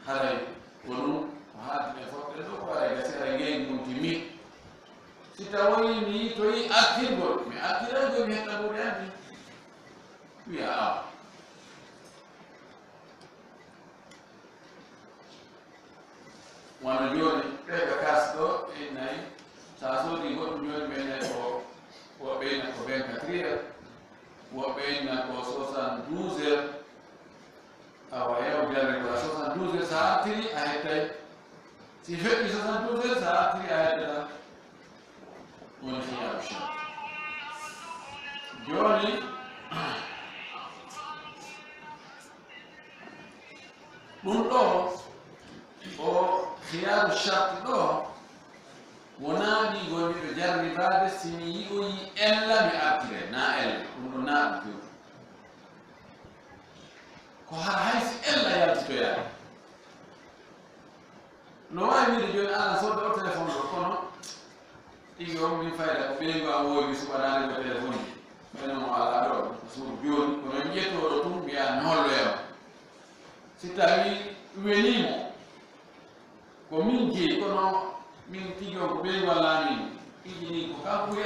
haray ko ɗum ko haalde foɗɗe ɗo ko aray gasira ngeen ɗum timmi si tawi mi yitoyi artirgol mi artira joni heɗɗa ɓuri andi wiya awa wano joni ɓeɓe kasɗo innayi sa soodi goɗɗum joni ɓeyna ko woɓɓeyna ko 24 heures woɓɓeyna ko 72 heures awa yew jarre ko 72 heures sa artiri a hettay si feƴƴi 72 heures sa artiri a heddata woni hiyaru sha joni ɗum ɗo o khiyaru charte ɗo wona ɗi gonmi ɓe jarribade simi yi'oyi ella mi artire na ella ɗum ɗo na ɗum pew ko har haysi ella yaltitoyaade no wawi wiide joni ala sodde o téléphone ɗo kono ɗigi on min fayda ko ɓeygu am wowi suɓanarego téléphone ji ɓaynomo ala ɗo suudu joni kono ƴettoɗo tum mbiya mi holloyama si tawi welimo ko min jeeyi kono min tigi o ko ɓeygu allamin piiji ni ko kanko ɓuri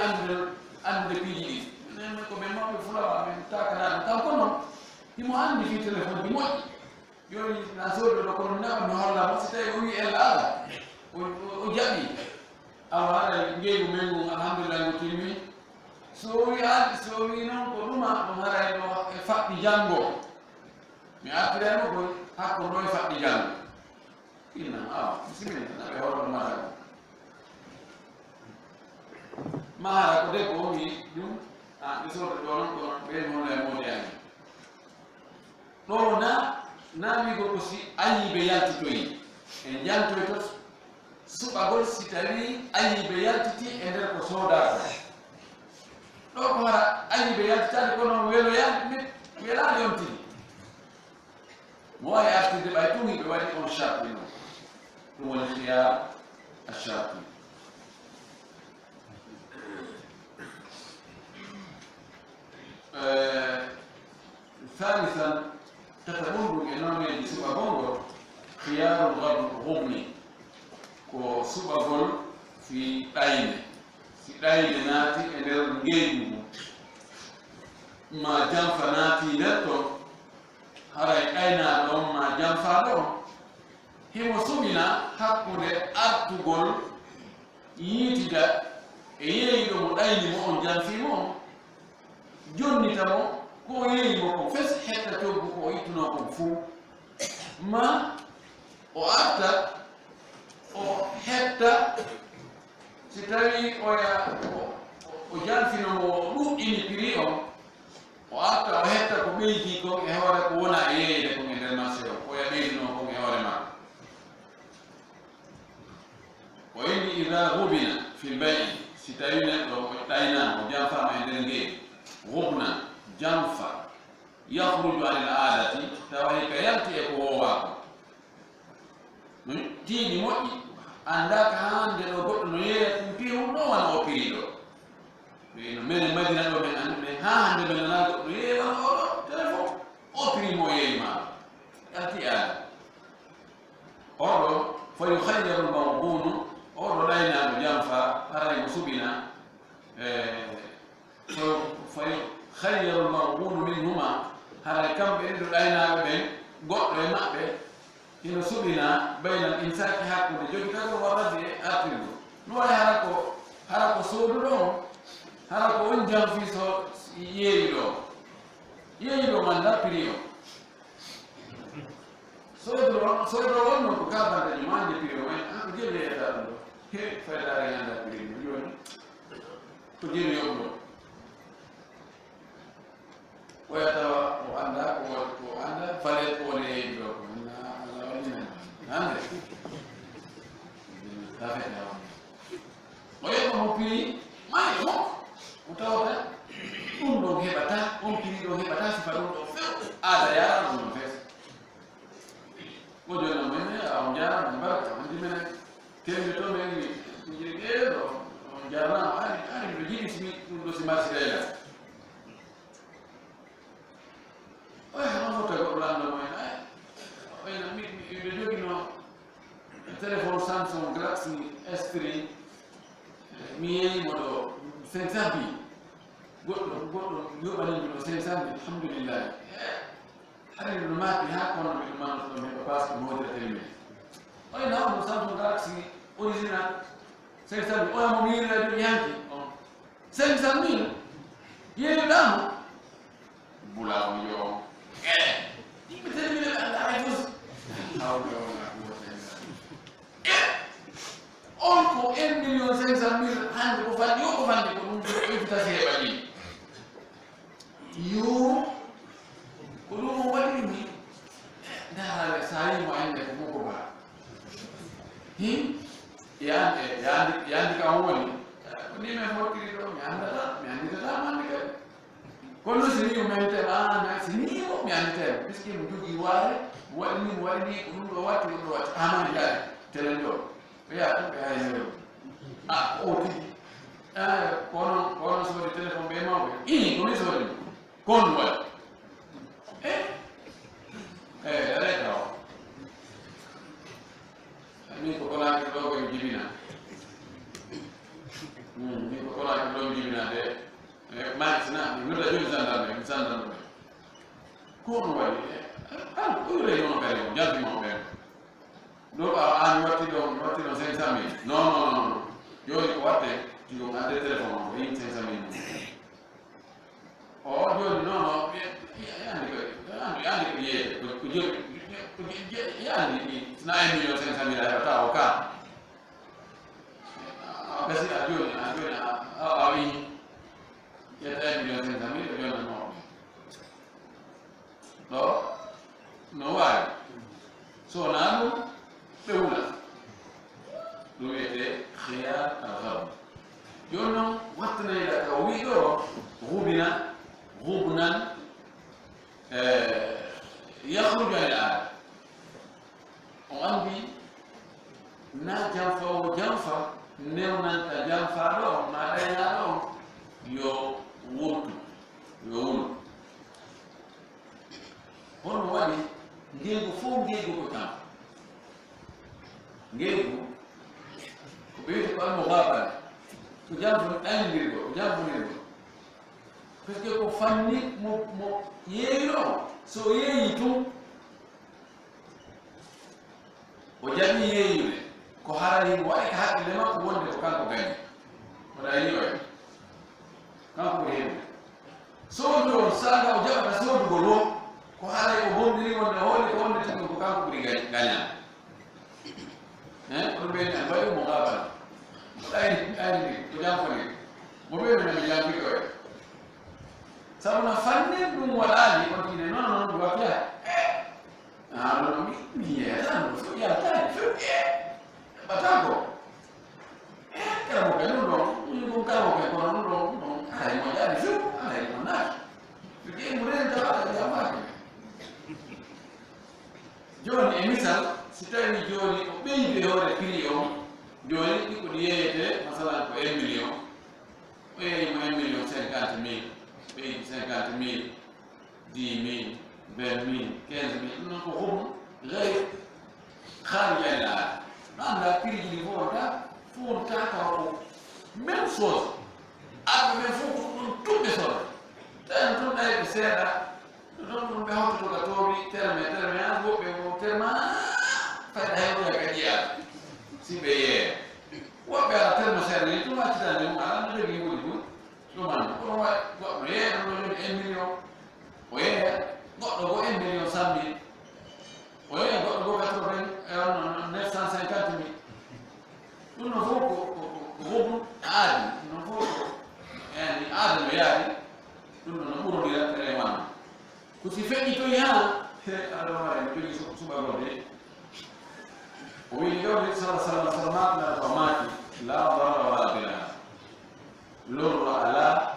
andude piiji ɗi minen ko ɓe maɓɓe fulawa min takanaɗum kanko noon himo andi fi téléphone ji moƴƴi joni na sodo do ko na no holla mo sitay o wi el ala o jabi awara ngeyu men alhamdulillah ko timi so wi non ko duma o mara do e fatti jango mi atireno ko hakko do e fatti jango ina bismillah na be hodo mara ko de ko mi dum mi sodo do non ko be mo le mo de no na mi go si ayi be yaltitoyi en jaltoy to suɓagol si tawi ayi be yaltiti e nder ko soodata ɗo ko hara ayi be yaltitani kono welo yalti welani yontini mo wawi artirde ɓay tum hiɓe waɗi on charti no ɗum woni khiyar acharti ثالثا تتبرج إنامي سبغونغو خيار الغبن كو سبغول في داينة في داينة ناتي إنر نجيبو ما جنفا ناتي نتو هراي أينا لهم ما جنفا لهم هي سبنا حقو دي أرتغول يتدا إيه يدو داينة مو جنفي مو جوني تمو ko yeyi mo ko fes hetta toggu ko yittuno kon fuu ma o arta o hetta si tawi o jalfino mo ɗuɗɗini prix o arta o hetta ko ɓeydi kon e hoore ko wona e yeyde kon e nder marché o o ya ɓeydino kon e hoore ma o inni ida rubina fil bayi si tawi neɗɗo o ɗaynama o janfama e nder ngeedi rubna janfa yakhruju an al-aadati tawahi ka yalti e ko wowaako tiiɗi moƴƴi andaka hande ɗo goɗɗo no yeeya ɗum piiwum ɗo wona o piri ɗo no mene madina ɗo men andi ɓen ha hande ɓe nana goɗɗo no yeeya wona oɗo téléphone o piri mo yeeyi ma yalti aada oɗo fa yukhayyaru lmawbunu oɗo ɗaynaɗo janfa haray mo suɓina خير المغبون منهما هذا كم بيدو داينا بين غوت e mabbe ino subina bayna insaki hakkude jogi tan warade artigo no wala harako sodu do harako on jam fi so yeyi do man da priyo sodu on ko kabande ni mande priyo en ko jelle e dal do he fayda yanda priyo yoni ko jelle yobo ويتوا وأنا فلت ولي بكم أنا ولينا نعم تافه ويبقى مبي ما يمك متوقع لو هبتا مبي لو هبتا سفرون هذا يا رجل فيس وجونا مني أو جانا من برا عندي من كم يوم يعني يجي كده جانا أنا بيجي اسمي لو سمعت كده telefono Samsung Galaxy S3 mi yeyi moɗo 500 bi goɗɗo yoɓanimi ɗo 500 bi alhamdulillah haɗi no maaki ha kono ɓe ɗumanoto ɗon heɓa pasque modirete men oye nawno Samsung Galaxy original 500 bi oyamo mi yirade yanki on 500 000 yeeyiɗamo bulawo yo yimɓe termine ɓe anda hay fos on ko 1.500.000 hande ko fandi ko ɗum ƴettitati heɓa ɗi yo ko ɗum o waɗini dara sa yimo ende ko moko ba yandi kam woni ko ni men fottiri ɗo mi anditata mande kadi kono si ni o mente si ni o mi anditema puisque mo jogui waare mo waɗini ko ɗum ɗo watti ɗum ɗo watti amani yaade telen ɗo ya ɓe hay heew o tigi kono soodi téléphone ɓe mawɓe komi soodi kon waɗi reta o min ko konaki ɗo koye jibina min ko konaki ɗo jibina de maisna mi nodda joni gendarme mi sandanɗuɓe kono waɗi han ɓure ɗon kadi o jaltimo ɓen ɗo an watti ɗon 500 000 non joni ko watte tigo ande téléphone o yin 500 000 o joni non yandi ko yeeyde ko joni yandi sina 1 million 500 000 a heɓata o ka gasi a joni a wi ƴetta 1 million 500 000 o joni no ɗo no wawi so na ɗum ɓe wula ɗum wiyete khiyar al-gharb joni noon wattanayɗa ka o wi ɗo غبنا يخرج عن العادة وعندي نا جنفا وجنفا نيونا تجنفا لهم ما دينا لهم يو ولو هون وادي نجيبو فوق نجيبو كتام نجيبو وبيتو كان مغابرة وجنفو أنجيبو وجنفو parce que ko fanni mo yeeyino so yeeyi tum o jaɓi yeeyude ko harani waɗi ka haqqille makko wonde ko kanko gañi oɗa yi oye kanko ko heewde soodu o saga o jaɓata soodugo lo ko haray o bondiri wonde hooli ko wonde tigi ko kanko ɓuri gaña on ɓeni an waɗi mo gabal ɗayni ko jamfoni mo ɓeni nami jamfiki oye sabuna fanne ɗum waɗaali on ine noon ɗum wafiya non mi yeyatan ɗo fo yaltani few ɓatako karamo ke ɗum ɗum karamo ke kono ɗum ɗon aray mo jaari few aray mo naati ɓe mo rentawaɗa jamaki joni e misal si tawi joni o ɓeyde hoore prix on joni ɗi ko ɗi yeyete masalan ko 1 million o yeeyimo 1 million 50 000 50 000 10 000 20 000 15 000 non ko hum غير خارج عن العادة عندها بيجي فون تاعها même chose ak me fu tout besor tan ton ay seda don be hawto to tori terme an go be go terma fa hay ko ka dia si be ye wa be ala terma serni to ma tan mo ala de gi woni do man ko wa go ye do 1 million o ye go 1 million sambi o ye go 950 000 non fu غبن عادي نفوق يعني عادي يعني نقول لك كلام كنت فاكر تو يا انا ما بيجي سوبر بودي ويقول صلى الله عليه وسلم لا ضرر ولا ضرار لور على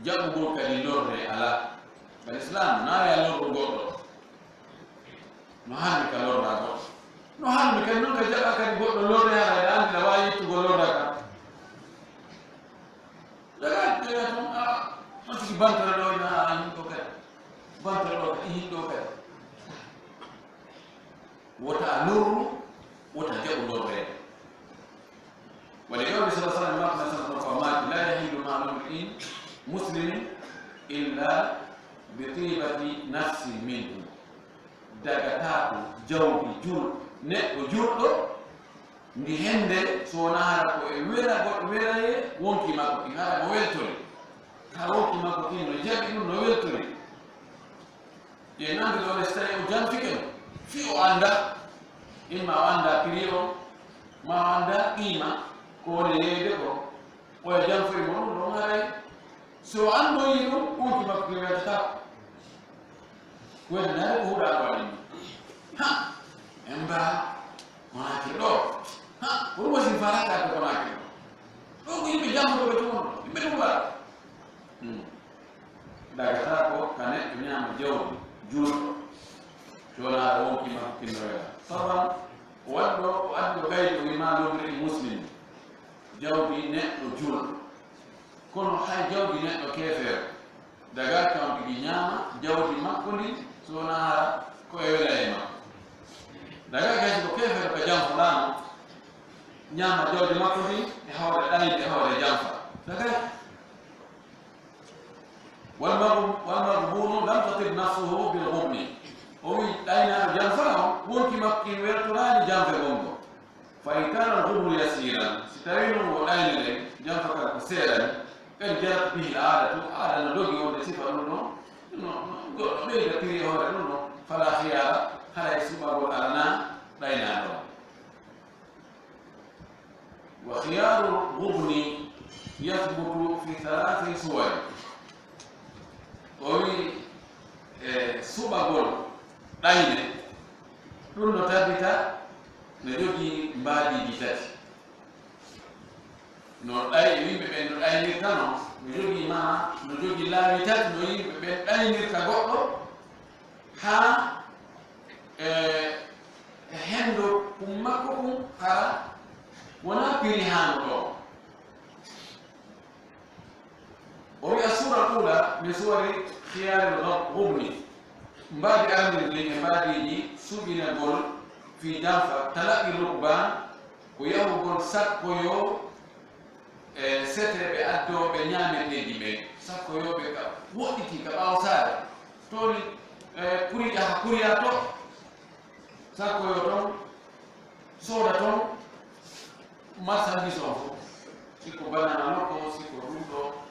جابوا كان لور على الاسلام نايا لور غوتو ما هاني كلور راغو no hanmi kadi noon ka jaɓa kadi goɗɗo lorneyara andi la wawi yittugo lornaka daga ƴeewa toon on tigi bantere ɗo na yimɗo kadi bantere ɗo kadi yimɗo kadi wota lorru wota jaɓu lorrede waɗi qawli sa sallam makna sallam ko maaki la yahilu malu mri'in muslimin illa bi tibati nafsi minhu dagatako jawdi julɗo neɗɗo juɗɗo ndi hende so wona hara ko e wera goɗɗo weraye wonki makko ɗi hara mo weltori ha wonki makko ɗi no jaɓi ɗum no weltori ƴe nande ɗo so tawi o janfike no fi o anda imma o anda prix o ma o anda qima ko woni yeyde ko oyo janfoye mo ɗum ɗon haray so andoyi ɗum wonki makko ɗi weltatako wede nare ko huɗa ko waɗini ha emba monaki ɗo ha woni wasi faraka ko monaki ɗo ko yimɓe jammoɗo ɓe toon yimɓe ɗum waɗa dagata ko ka neɗɗo ñaama jawdi juulɗo jonaɗo wonki makko kinnoya tawan waɗɗo o addi ɗo gaydi o wima lomri muslim jawdi neɗɗo juulɗo kono hay jawdi neɗɗo keefeero daga kawdi ɗi ñaama jawdi makko ndi so wona hara ko e wela e makko daga gasi ko kefere ko jam fulano ñama jawdi makko ndi e hawre ɗanide e hawre jamfa daga والمغبون لم تطب نفسه بالغبن وي أين جنفه ممكن مكين ويرتران جنف غنبو فإن كان الغبن يسيرا ستوين وأين لك جنفك كسيرا كان جرت به العادة عادة ندوغي ونسيفة نونو بيدا تري هورا نونو فلا خيار هلا يسيبا قولنا دينا دو وخيار الغبن يثبت في 3 صور oyi suɓagol ɗayne ɗum no tabbita no jogii mbaadiji tati no yimɓe ɓen no ɗaynirtano no jogii no jogii laawi tati no yimɓe ɓen ɗaynirta goɗɗo haa henndo makko ɗum hara wonaa piri haano ɗo وهي الصورة الأولى من صور خيار الغبن مبادئ أمر الدين مبادئ سبين الغل في دافع تلقي الركبان ويهو غل ساكويو ستر بأدو بنيامة تجيبه ساكويو بك وقتي كباو سارة تولي كورياتو ساكويو تون صورة تون مرسل بيسوفو سيكو بنانا لوكو سيكو روتو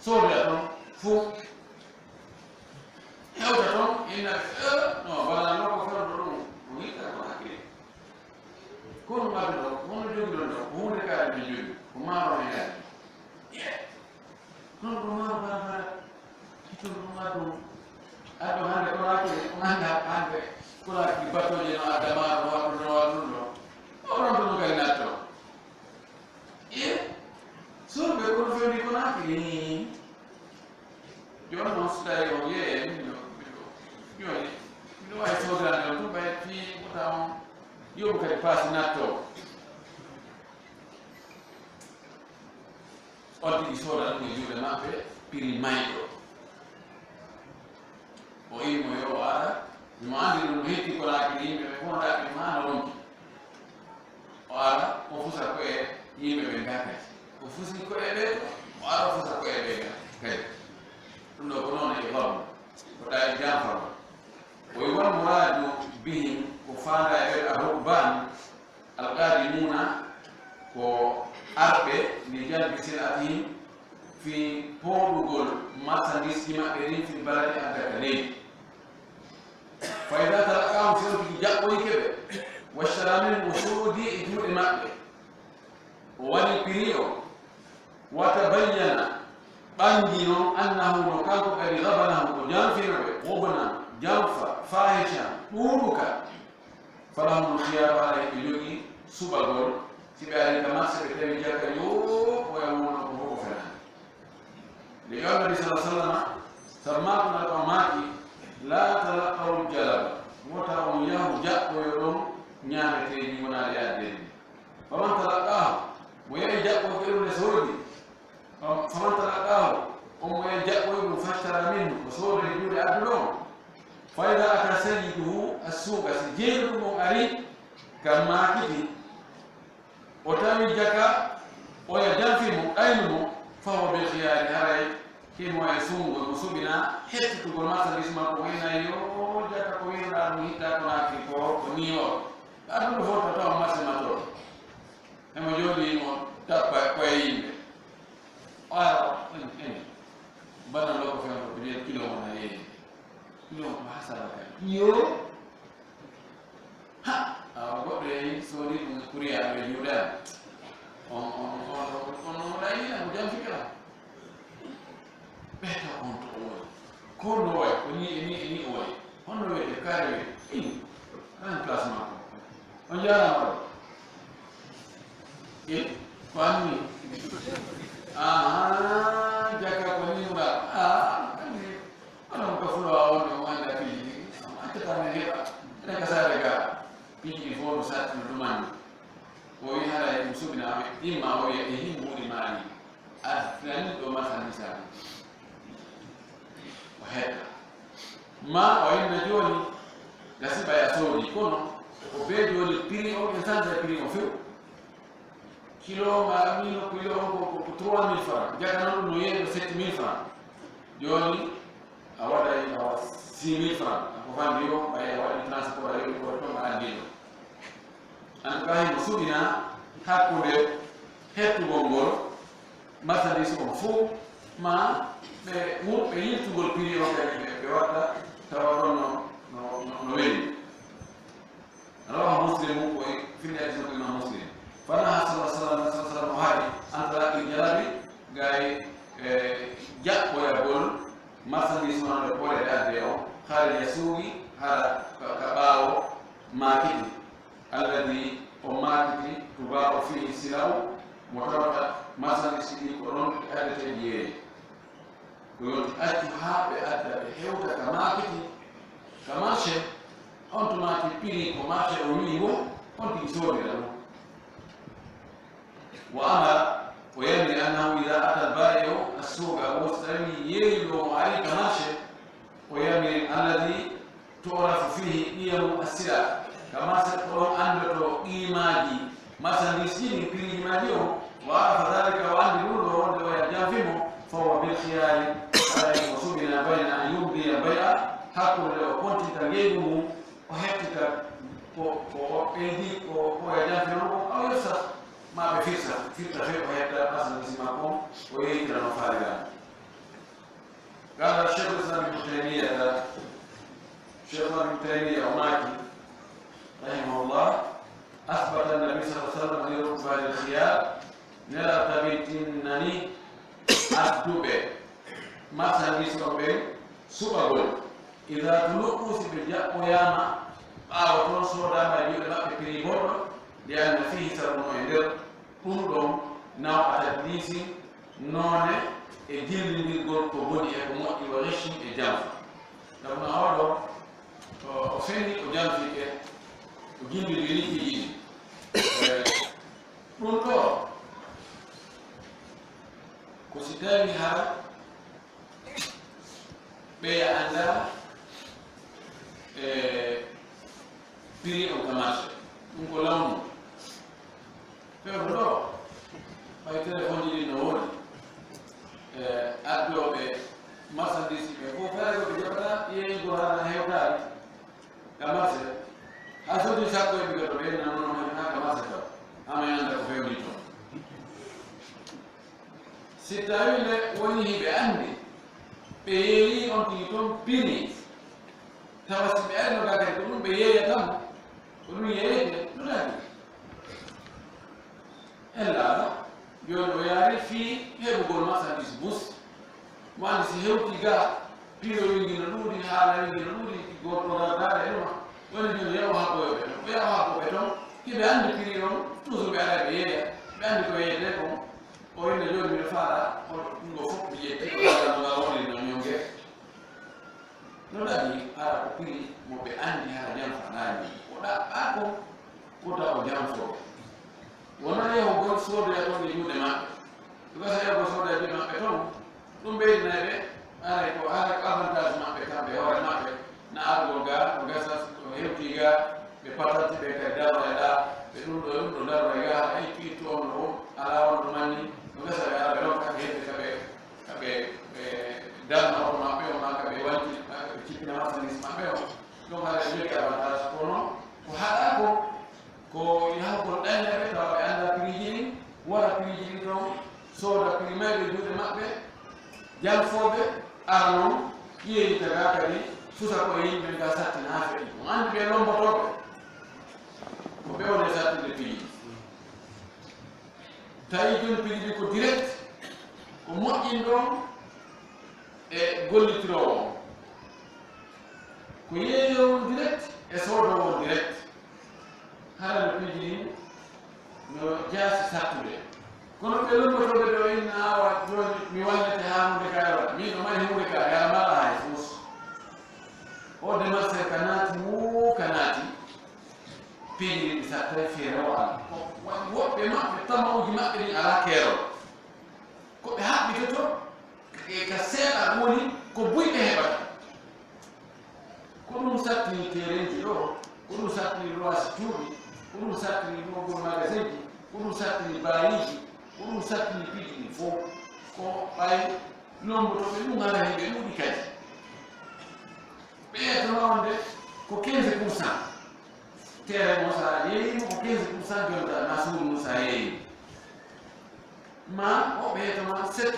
soda ton fu hewta ton ina no bala no ko fero do ni ka ko hakki ko no ma do ko no jogi do ko hunde ka be jogi ko ma ro ya non ko ma ba kito no ma do ado hande ko hakki ko hande hande ko la ki bato je no adama ro no do ga nato surbe ko feri ko hakki John non stai o ye no ai so grande tu vai ti butamo io che passi nato oggi di sola mi giù le mappe per il maio o il mio ora mi mandi un metti con la che mi con la che mano ora o fusa que io mi venga o fusi ko e ora fusa ko e venga ɗum ɗo ko noon e hormo ko ɗawi janfama o wi won muradu bihim ko fanda e ɓeɗa hokban alqadimuna ko arɓe ndi jalbi silatihim fi poɗugol marchandise ji maɓɓe rin fi balade addaka leydi fayda talaqahum sewtiki jaɓɓoykeɓe washtara min mo soodi e juuɗe maɓɓe o waɗi prix o watabayyana ɓangi noon annahu no kanko kadi gabanahu ko janfinoɓe wobna janfa fahisha ɗuuɗuka falahumul khiyaru ala ɓe jogii suɓagol si ɓe ari ka marché ɓe tawi jakka yo oya wona ko hoko fenani le yonnabi sa sallama sammakuna ɗo maaki la talaqahu jalaba wota on yahu jaɓɓoyo ɗon ñameteji wonaɗe addeni faman talaqahu mo yahi jaɓɓo ɓeɗum ne soodi faman talaqahu omo e jaɓɓoyɗum fashtara minhu ko soodani juuɗe adduɗo fayda ata sayyiduhu assuuqa si jeeru ɗum on ari kam maakiti o tawi jaka oya janfimo ɗaynumo fawo bil khiyari haray himo e suungol mo suɓina hettutugol marchandise makko wayna yo jaka ko winoɗa ɗum hitta ko naaki ko ni o adduɗo fof to tawa marché matto emo jooɗimo tappa koye yimɓe bana loko fe ko be kilo na ye kilo ma hasala ka yo ha go be so ni ko kuriya be yuda on dai na ko jam fikira beta on to ko no way ko ni way on no way ka re ran plasma on jara ma kwani jaka ko ni ba ana ko fulo awon no wanda pili ata ta ne heba ina ka sa daga pili fo sa tu duman ko yi hala yi musubina ame imma o ye hin mudi mali afran do ma san sa wa hada ma o inna joni gasiba ya sodi kono o be joni pili o insan da pili o fiu kilo ma milo kilo ko 3000 francs jaka non no yego 7000 francs joni a waɗay awa 6000 francs ko fandi o ɓay a waɗi transport a yoɓi ko to andino en tout cas himo suɓina hakkude hettugol ngol marchandise on fof ma ɓe yiltugol prix o kadi ɓe watta tawa ɗon no weli rawahu muslim koye finde hadis ko imam muslim fanaha sallam o haali antalaqi jalabi gay jaɓɓoyagol marchandise onoɗe poɗeɗe adde o haala suugi haala ka ɓaawo maakiti alladi o maakiti tuba o fihi silaw mo tawata marchandise ɗi ko ɗon addeteɗi yeeyi ko yonti accu haa ɓe adda ɓe hewta ka maakiti ka marché on tomati prix ko marché o wii wo on tigi soodira ɗum wa amara o yamiri annahu ida ata alba'i o assuuga o so tawi yeeyi ɗo o ari ka marché o yamiri alladi torafu fihi qiyamu assila ka marché ko ɗon anndoto qiimaji marchandise ji ɗi prix maji o wa arafa dhalika o anndi ɗum ɗo wonde o ya janfimo fahuwa bilkhiyari alay o suɓina bayna an yumdiya bay'a hakkude o kontinta leydi mum o hettita ko ɓeydi ko ya janfino ko aw yefsat ma ɓe firta fe o hetta marchandise makko o yeytira no faaliran قال الشيخ الاسلام ابن تيميه الشيخ ابن تيميه وماكي رحمه الله اثبت النبي صلى الله عليه وسلم لركبان الخيار نرى تبيتنني الدبي marchandise o ɓe suɓagol ida tuluqusi ɓe jaɓɓoyama ɓaawa toon soodama e juuɗe maɓɓe prix goɗɗo li anna fihi saruno e nder ɗum ɗon naw atadlisi noone e jillindirgol ko woni e ko moƴƴi wa rechim e janfa ɗum no oɗo o feni o janfike o jillidiri piiji ɗum ɗo ko si tawi ha ɓeya anda prix o ka marché ɗum ko lawnu fewɗo ɗo ɓay téléphone ji ɗi no woni addoɓe marchandise ɓe fof feere koɓe jaɓata yeeygo hana hewtari ka marché ha sodi sappo e ɓiga to ɓe nanono ha ka marché taw hama anda ko fewni toon si tawi le woni hiɓe andi ɓe yeeyi on tigi toon pini tawa si ɓe ari no gakadi ko ɗum ɓe yeeya tan ko ɗum yeeyete ɗuɗaki ellaaɗo joni o yaari fii heɓugol marchandise bus mo andi si hewti ga prix o wingi no ɗuuɗi haala wingi no ɗuuɗi goɗɗo gardaɗa e ɗuma woni joni yaw hakkoyoɓe toon ɓe yaw hakkoɓe toon hiɓe andi prix on toujours ɓe ara ɓe yeeya ɓe andi ko yeeyete kon o winde joni mbiɗa faala ɗum ɗo fof mi ƴetti oanoga woni no ñongue no ɗaɗi ara ko prix mo ɓe andi haa janfanani o ɗaɓɓa ko kota o janfoɓe wona yahugol soodoya toon e juuɗe maɓɓe gasa yahugo sooda e juuɗe maɓɓe toon ɗum ɓeydinaɓe aray ko avantage maɓɓe kamɓe hoore maɓɓe na argol ga o gasa o hewti ga ɓe patati ɓe kadi daroyɗa ɓe ɗum ɗo daroy ga ay piittu on ɗo ala on ɗo manni o gasa ɓe ara ɓe ɗon kadi hedde kaɓe darna on maɓɓe o ma kaɓe wanti ɓe cippina marchandise maɓɓe o donc haɗa ɓe jogi avantage kono ko haɗa ko yahugol ɗañaɓe tawa ɓe anda prix ji ɗin wona prix ji ɗin toon sooda prix mayɓe juuɗe maɓɓe janfoɓe ara noon ƴeeyita ga kadi susa koye yimɓe ga sattina ha feɗi on andi ɓe lombotoɓe ko ɓe wone sattinde prix ji tawi joni prix ɗi ko direct ko moƴƴin ɗon e gollitirowo on ko yeeyowo direct e soodowo direct haala no piiji ɗin no jaasi sattude kono ɓe lombotoɓe ɗo inna awa joni mi wallete ha hunde ka yawata min ɗo mari hunde ka yara maɗa hay fus o démarché ka naati muu ka naati piiji ɗin ɗi sattay feere o ala woɓɓe maɓɓe tamawuji maɓɓe ɗin ala keerol ko ɓe haɓɓitoto ka seeɗa woni ko buyɓe heɓata ko ɗum sattini terenji ɗo ko ɗum sattini loisi cuuɗi ko ɗum sattini ɗogol magasin ji ko ɗum sattini bayiji ko ɗum sattini piiji ɗi fof ko ɓay nombo to ɓe ɗum ara heɓe ɗuuɗi kadi ɓe to wawde ko 15% terrain mo sa yeeyimo ko 15% jonta ma suudu mum sa yeeyimo ma o ɓeytoma 7%,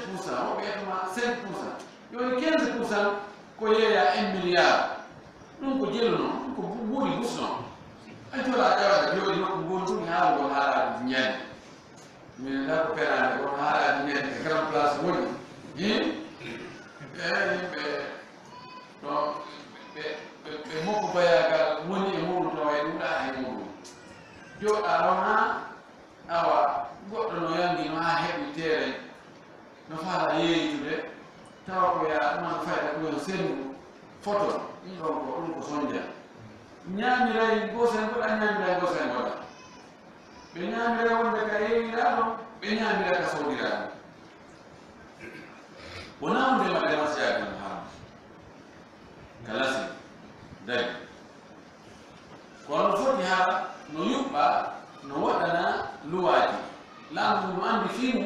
o ɓeytoma 5%, yoni 15% ko yeeya 1 milliard. ɗum ko jelu noon ɗum ko mbuuɗi bus noon a jola ƴawaɗa jooɗi nokku ngonduni haalugol haalaade ñande min nda ko perande kono haalaade ñande e grand place woni yimɓe no ɓe mokko bayagal woni e muɗum tawa e ɗumɗa e muɗum jooɗa wona awa goɗɗo no yangi no ha heɓi teere no faala yeeytude tawa ko ya ɗuman fayda ko yon sendu photo ɗum ko sonja ñaamiray gosen goɗa ñaamiray gosen goɗa ɓe ñaamira wonde ka yeeyiraɗo ɓe ñaamira ka sowdiraɗo wona wonde maɓɓe masiyagol haam ka lasi dagi kono foti ha no yuɓɓa no waɗana luwaji laamu no andi fimu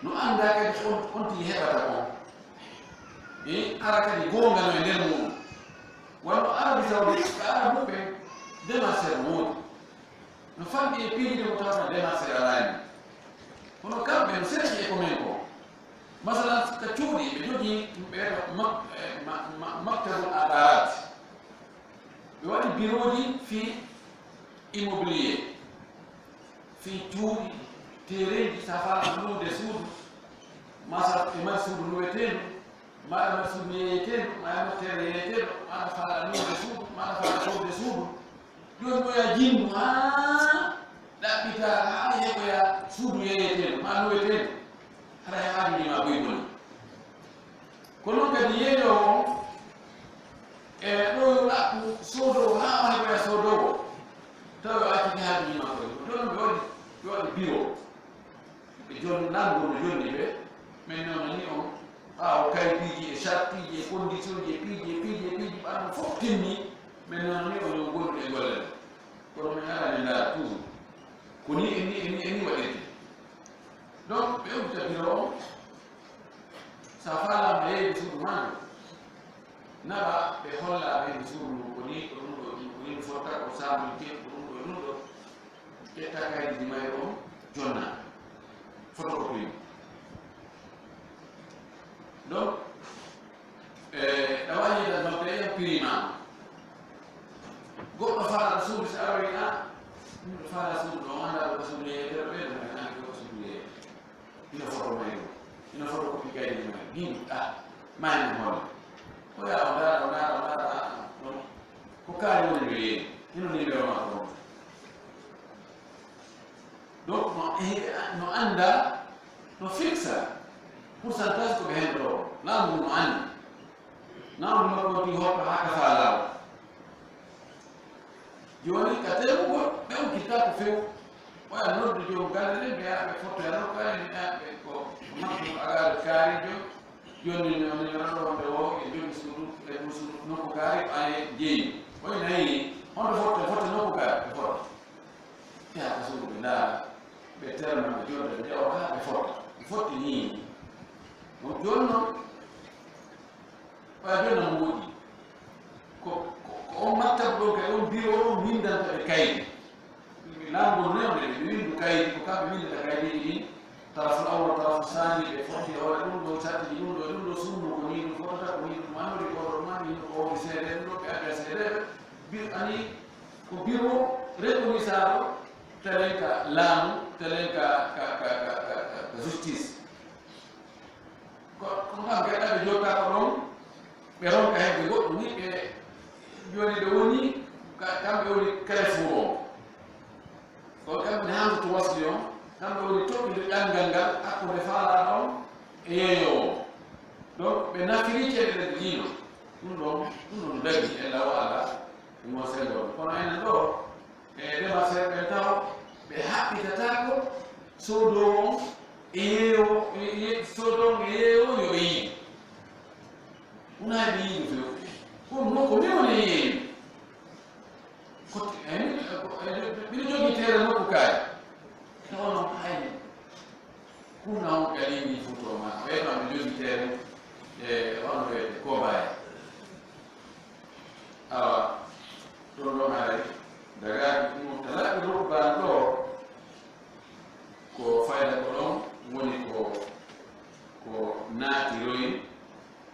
no anda kadi onti heɓata on ara kadi gonga no e nder muɗum wonno arabi saudi ka arabuɓe démarcére woodi no famɗi e piiji ko tawata démarcére alani kono kamɓe no serci e komin ko masalan ka cuuɗi ɓe jogii ɓeeɗo maktabul adarat ɓe waɗi bureau ji fi immobilier fi cuuɗi tereji sa fala luude suudu masal e mari suudu luwetendu maɗa mari suudu yeeyetendu maɗa mari tere yeeyeteɗo maɗa fala luude suudu maɗa fala sowde suudu joni ɗoya jinnu ha ɗaɓɓita ha heɓoya suudu yeeyetendu ma luwetendu haɗa heɓaɗinima boyi boni ko noon kadi yeeyowo e ɗo ɗaɓɓu sodowo ha o heɓoya sodowo taw o acciti haɗinima koy ɗon ɓe waɗi bureau ɓe joni nango no jonni ɓe min noon ni on ɓaawo kayitiji e chartiji e condition ji e piiji ɓanno fof timmi min noon ni on yo gonɗu e gollere kono min arani ndaara toujours ko ni eni waɗirte donc ɓe uddita bureau o sa falama yeyde suudu mano naɓa ɓe holla ɓeyde suudu ko ni ko ɗum ɗo ko yimɓe fotta ko sabunte ko ɗum ɗo e ɗum ɗo ƴetta kayitiji mayre on jonna photocopie donc ɗawañiɗa nodde en pirimama goɗɗo faala suudu so aroyi a ɗumɗo faala suudu ɗo anda ɗo ko suudu yeetere ɓeɗo men andi ko suudu yeeyete ina photo mayro ina photocopie kayitiji may gimi mayno hoole o yaa o ndaara ɗon ko kaari woni no yeeyi ino numéro ma ɗon donc no anda no fixa pourcentage ko ɓe hen ɗo laamu no andi laamu makko di hokka ha ka faalawo joni ka temugol ɓe ukkita ko few oya nodde joom galle ɗe mbiya ɓe fottoyano kayni ɓe ko makko agaɗo kaarijo joni noɗoɗo o e jogi suudu e ɗum suudu nokku kaari ɓaye jeeyi oy nayi hondo fotte nokku kaari ɓe fotta yaka suudu ɓe ndaara ɓe terma ɓe jodda ɓe ƴewa ha ɓe fotta ɓe fotti ni donc joni noon ɓaya joni no moƴƴi ko on mattat ɗo kay on bureau on windanta ɓe kayit laamgol newde ɓe windu kayit ko kamɓe windata kayitiji ɗin taraful awwal taraful sani ɓe fotti hoore ɗum ɗo sartiji ɗum ɗo sumno ko ni ɗum fotata ko ni ɗum andori koɗo mani ɗum ko woni seeɗe ɗum ɗo ɓe adda seeɗeɓe ani ko bureau reconnaissado telen ka laamu telen ka justice ko kam geɗɗa ɓe jotta ko ɗon ɓe ronka heɓde goɗɗum ni ɓe joni ɓe woni kamɓe woni Carrefour o ko kamɓe ne hamdoto wasli on kamɓe woni toɓɓide ƴanngal ngal hakkude faalaɗo on e yeeyowo donc ɓe nafiri ceeɗe ɗe ɗiino ɗum ɗon dagi e law ala ɗum o sengoɗo kono enen ɗo e démarcére ɓen taw ɓe haɓɓitatako sodowo e yeeyowo sodowo e yeeyowo yo ɓe yiiɗi unaɓe yiiɗi few ko mi woni yeeyi mbiɗo jogii teere nokku kaari tawa noon hayni kuna on kalini futo ma be ma be jogi tere on be ko baye awa to do mare daga mo tala do ba do ko fayda ko don woni ko naati royi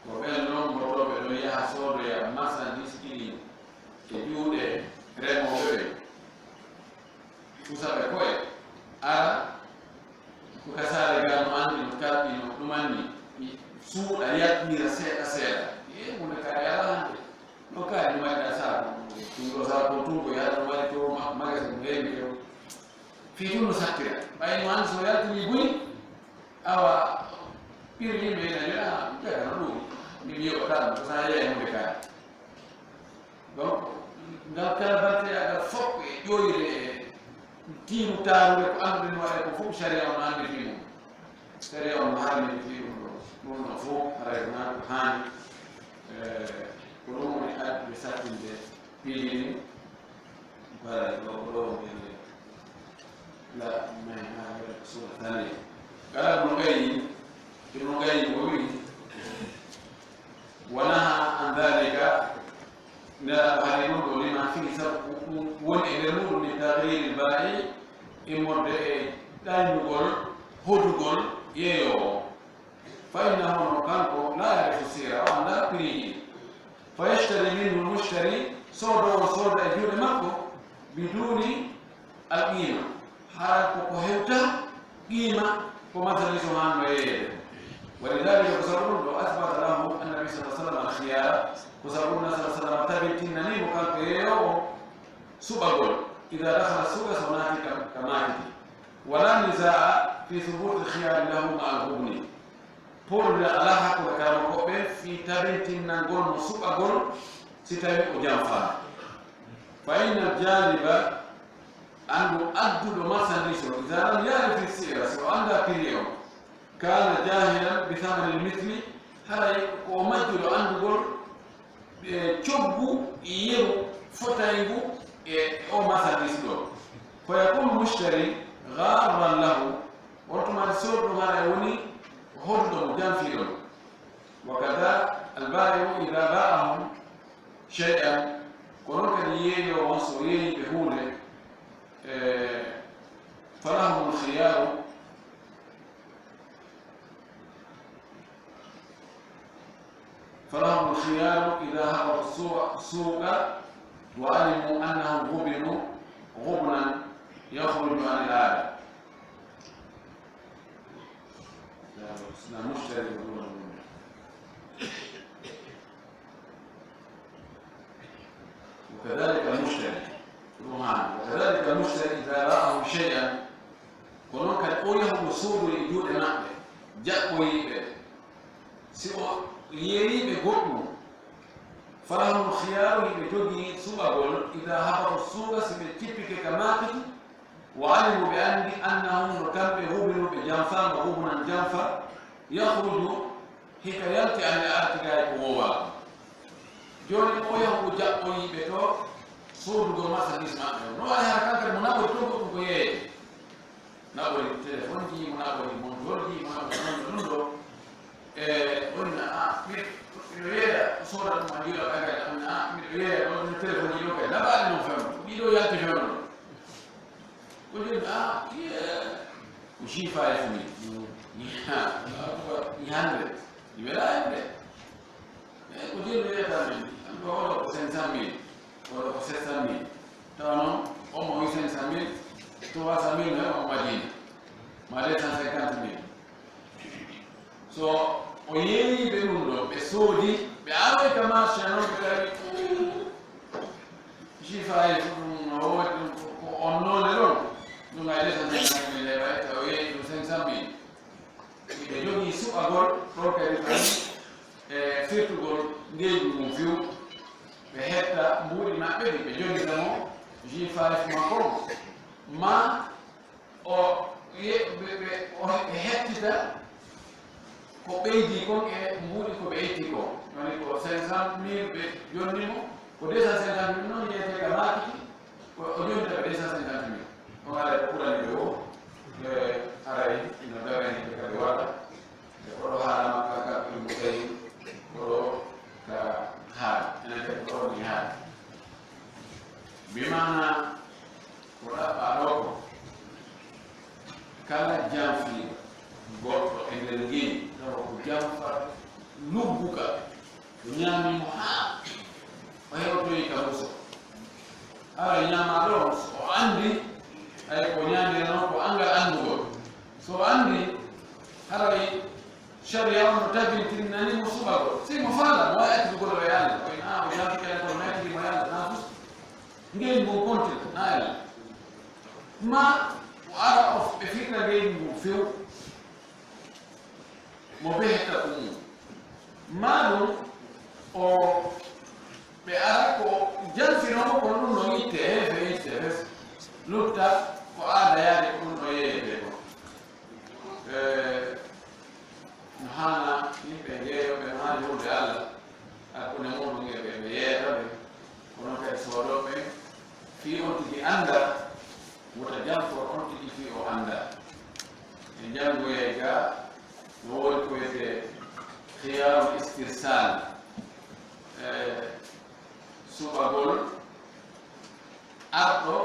ko ɓen noon motoɓe ɗo yaha soodoya marchandise ɗiɗi e juuɗe remoɓe ɓe tusaɓe koye ara ko kasare gal no anndi no kalɓi no ɗumanni suuɗa yaɓɓira seeɗa seeɗa mune kadi ala hande no kaadi no waɗiɗa saako ɗum ɗo saako tunko yaha ɗo waɗi to magasin mo heewi to fii tun no sattira ɓayno hande so yaltini buyi awa ɓiri yimɓe ene joɗa jagano ɗum mi wiyo tan ko sa yeeyi hunde kaari donc ngal kala balteɗagal fof e ƴoyre e tiimu taarude ko anndude no waɗe ko fof saria on anndi fi mum saria on no harmini fi ɗum ɗo ɗum ɗo fof arayna ko haani ko ɗum woni addude sattinde piiji ni bara ɗo ko ɗo woni la mai ha sura tani kala no gayi ibn gayi ko wi ونهى عن ذلك نهى لما فيه والإمرون من تغيير البائع إمر دايمغول هدغول ييو فإنه مكانكو لا يعرف السيرة وأن لا بريه فيشتري منه المشتري صودا يجول مكو بدون القيمة حركو كهوتا قيمة ومثل سبحانه وتعالى ولذلك يقصرون لو أثبت له النبي صلى الله عليه وسلم الخيار يقصرون صلى الله عليه وسلم تبتنني وكالكيو سبقول إذا دخل السوق صنعتي كماتي ولا نزاع في ثبوت الخيار له مع الغبن بول الله حق وكالو كوبين في تبتننغول سبقول ستبقى جنفا فإن الجانب عنده أدو مثلا إذا لم يعرف السيرة سواء عنده كريو كان جاهلا بثمن المثل هذا ومجد عنده تشبو يرو فتايبو او مثلا يسدو فيكون المشتري غارا له وانتم تسودوا هذا يوني هدو جانفيدو وكذا البائع اذا باعهم شيئا كونك ييو وانصريه بهوله فلهم الخيار فلهم الخيار إذا هبطوا السوق وعلموا أنهم غبنوا غبنا يخرج عن العادة. مشتري وكذلك المشتري إذا رأى شيئا ولو كان أوله وصول يجود نقله جاء ويبه سوى يري بغطو فلهم الخيار بجوجي سوغول إذا هبطوا السوق سبتيبك كماكت وعلموا أنهم ركب غبنوا بجنفا وغبنا جنفا يخرج حكايات عن الارتقاء قوة جوني أويه وجاء ويبه صور دوما سنيس ما نو أنا كان منابر توقف كويه نابر التليفون جي منابر المنظور جي منابر قلنا ميريا صورة مديرة كذا قلنا ميريا قلنا التليفون يلو كذا لا بعد نفهم بيدو يالتفهمون قلنا وشي فايفني يهندل يبلا يبلا قلنا له يا نقول 500,000 ولا 700,000 تمام أو 500,000 300,000 أو مدينة ما ده 150,000 so oyeyi ɓe ɗum ɗo ɓe soodi ɓe aroy ka marché noon ɓe kadi jifayi ɗum woodi ko on noone ɗon ɗum ay 250,000 ɓay taw yeyi ɗum 500,000 ɓe jogii suɓagol ɗon kadi kadi e firtugol ngeeju mum fiw ɓe hetta mbuuɗi maɓɓe ɗi ɓe jogita mo J5 makko ma o hettita ko ɓeydi kon e mbuuɗi ko ɓe itti ko woni ko 500,000 ɓe jonni mo ko 250,000 noon yeyete ka maakiti o jonnita ko 250,000 on ara ko ɓurani ɓe o aray no dawani ɓe kala jamfi goɗɗo e nder ngeyi tawa ko jamfa lugguka ko ñaamimo haa o hewtoyi ka muso ara ñaama ɗo so anndi ay ko ñaandire noon ko angal anndugol so anndi haray sharia on no tabintinnanimo subagol si mo faala mo wawi attitugol o yalla koye o jamfi kene ko nattidimo yalla na fus ngeyi ngun kontina na yalla ma o ara ɓe firta ngeyi ngun few mo behetta ɗum ma ɗum o ɓe ara ko jalfinomo kono ɗum no itte hefe lutta ko aada yaade ko ɗum no yeeyete ko no haana yimɓe jeeyoɓe no haani hulde allah hakkunde muɗum e ɓe yeetaɓe kono kadi sooɗoɓe fii on tigi annda wota jalfor on tigi fii o annda e janngoye ga no woodi ko wiyete khiyaru istirsal suɓagol arɗo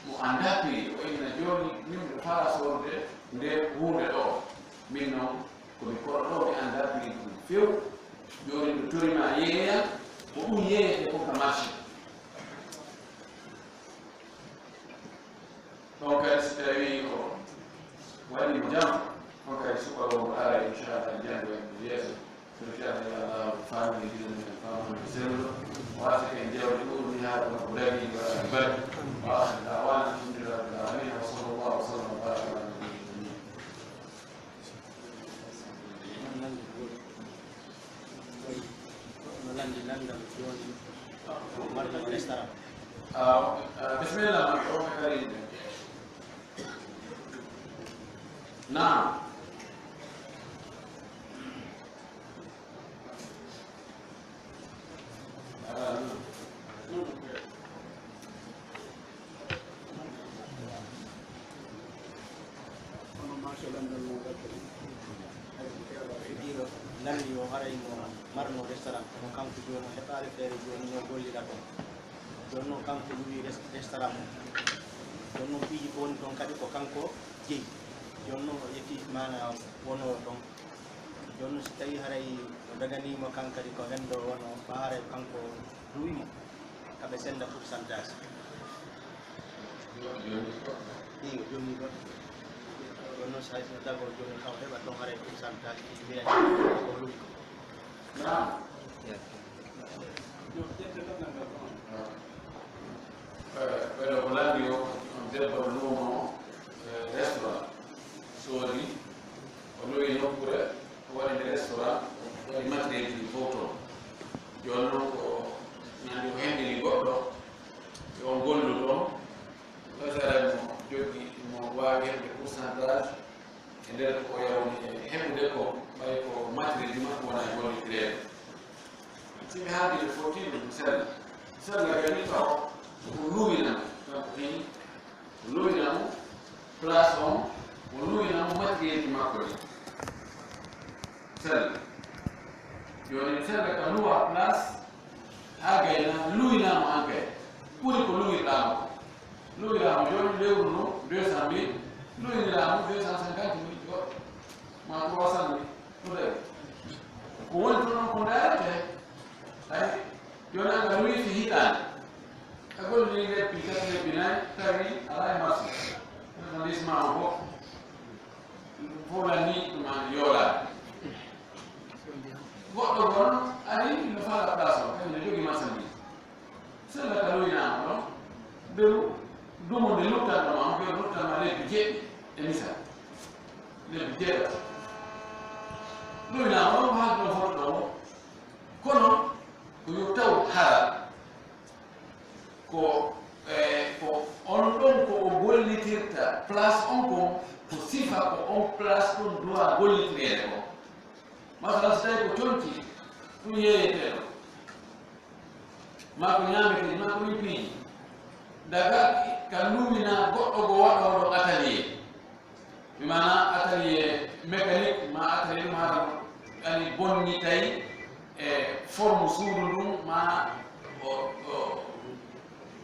mo annda piri o inna jooni min ɓe fara sorde nde huunde ɗo min noon komi koɗo ɗo mi annda piri ɗum few jooni ɗo torima yeeya ko ɗum yeeyete ko ka marché ɗon kadi so tawi o waɗimo jam on kadi suɓagol mo ara inchallah janngo en yeeso so fiata allah famille dinamen famille sello wasa ken jewde ɓurni haa ɗon ko dañi ko bari wa akhir da'wana alhamdulillahi rabbil alamin wa sallallahu wa sallam wa baraka ala nabiyyina bismillah o karim naam nandi o haray mo marno restaurant mo kanko joni heɓaade feere joni no gollira ɗon joni noon kanko luwi restaurant mo joni noon piiji ko woni toon kadi ko kanko jeyi joni noon o ƴetti mana wono ɗon joni noon so tawi haray o daganimo kan kadi ko hendo wono ɓaare kanko luwimo kaɓe senda pourcentage i joni ɗon joni noon so hay so dago joni taw heɓa toon haray pourcentage ɗi mbiya ko luwi ko ɓeɗo ko landi o on debbo luumo restaurant soodi o lowi nokkure o waɗi nde restaurant waɗi matériel fof toon joni noon ko nandi ko hendini goɗɗo yo gollu toon wasara mo joggi mo wawi heɓde pourcentage e nder ko yawni e heɓude ko ɓay ko matériel ji makko wona e gollitirede simi haaldide fotino ɗum sella sella kadi taw ko luwinamo kanko hini ko luwinamo place on ko luwinamo matériel ji makko ɗi sella joni sella ka luwa place ha gayna luwinamo en kay ɓuri ko luwirɗamo ko luwiramo joni lewru no 200 000 luwiniramo 250 000 goɗɗo ma 300 000 ɗuɗay ko woni to noon ko darate ay joni anga luwi fi hiɗande a gollini lebbi 4 lebbi 4 tawi ala e marché établissement o fof folani ɗum an yoolade goɗɗo gon ari no fala place o kañum ne jogui marchandise sella ka luwinama ɗon ɓeru dumo nde luttanɗoma on ɓeru luttanma lebbi jeɗɗi e misal lebbi jeɗɗata luwinama ɗon haalde ɗo foto ɗo kono ko yo taw hara ko on ɗon ko o gollitirta place on ko sifa ko on place ɗon doit gollitirede ko masala so tawi ko conti ɗum yeeyeteɗo ma ko ñameteɗi ma ko yippiiji daga ka luwina goɗɗo go waɗoɗo atelier mi mana atelier mécanique ma atelier ɗum haɗa ani bonni tawi e forme suudu ndum ma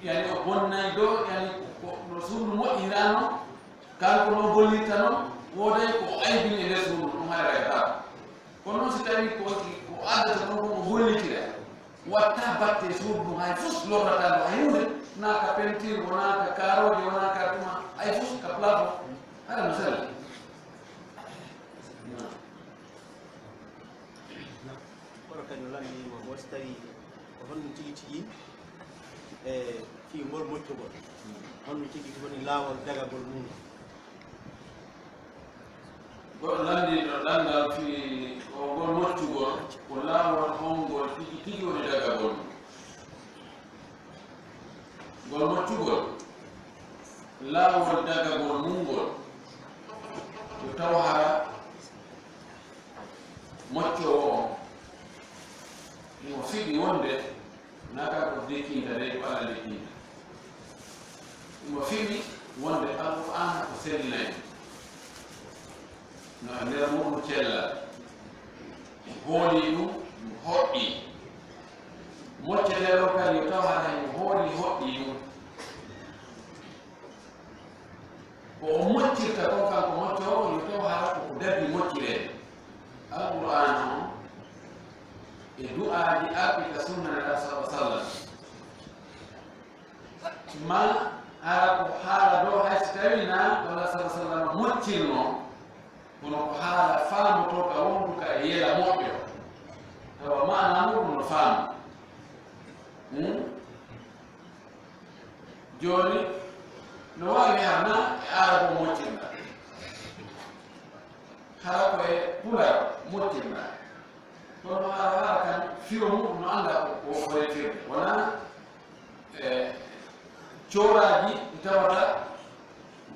yani o bonnay ɗo yani no suudu moƴƴirano kanko no gollirta noon woday ko aybini e nder suudu ɗum hayra e taa kono noon si tawi ko addata noon komo gollitira watta batte suudu ɗum hay fof lornata ɗo hay hunde naka peinture wonaka karoje wonaka ɗuma hay fof ka plafond haɗa no sella kono kadi no lamdinimo mo so tawi ko honɗum tigi tigi e fii ngol moƴƴugol honɗum tigi woni laawol dagagol mum goɗɗo landiɗo ɗanngal fii o ngol moccugol ko laawol hongol tigi tigi woni dagagol ngol moccugol laawol dagagol mumgol yo taw hara moccowo o imo fiɗi wonde naka ko dekkinta de ko ala dekkinta imo fiɗi wonde alqur'an ko sellinayi no e nder muɗum cellal hooli ɗum hoɗɗi moccetero kadi yo taw hara imo hooli hoɗɗi ɗum ko o moccirta kon kanko moccowo yo taw hara koko dabbi moccirede alqur'an o e du'aaji appita sunnata sa sallam ma hara ko haala dow hay so tawi na walla sa sallam moccirno kono ko haala faamoto ka wondu ka e yela moƴƴo tawa mana muɗum no faamu joni no wawi harna e ara ko moccirɗa hara ko e pular moccirɗa kono hara kan firo muɗum no anda ko retirde wona coraji tawata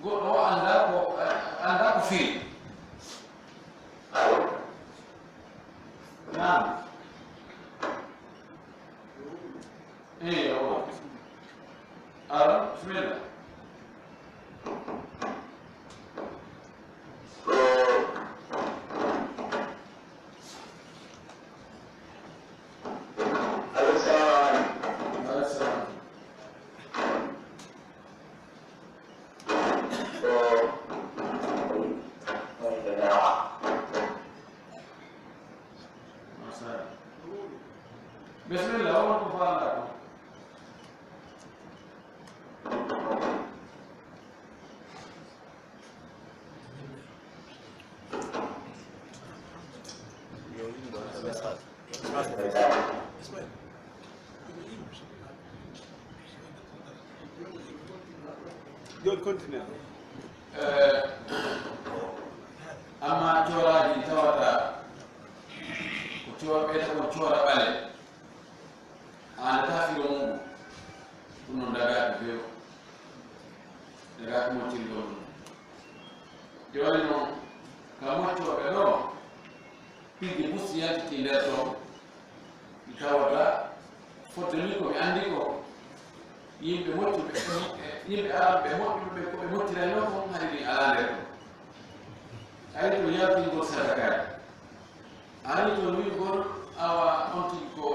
goɗɗo o anda ko firi naam o alo bismillah bismillah on ko faala ko Don't continue. amma coraji tawata ko cora ɓeyta ko cora ɓale an tafiro muɗum ɗum noon dagaki few dagaki moccirgol ɗum joni noon ka moccoɓe ɗo piggi busti yaltiti nder toon ɗi tawata fotte ni ko ɓe andi ko yimɓe moccuɓe yimɓe araɓe moƴƴuɓe ko ɓe moccirayno kon hari ɗi ala nder ɗo ay to yaltingol sadakare ani to wiigol awa on tigi ko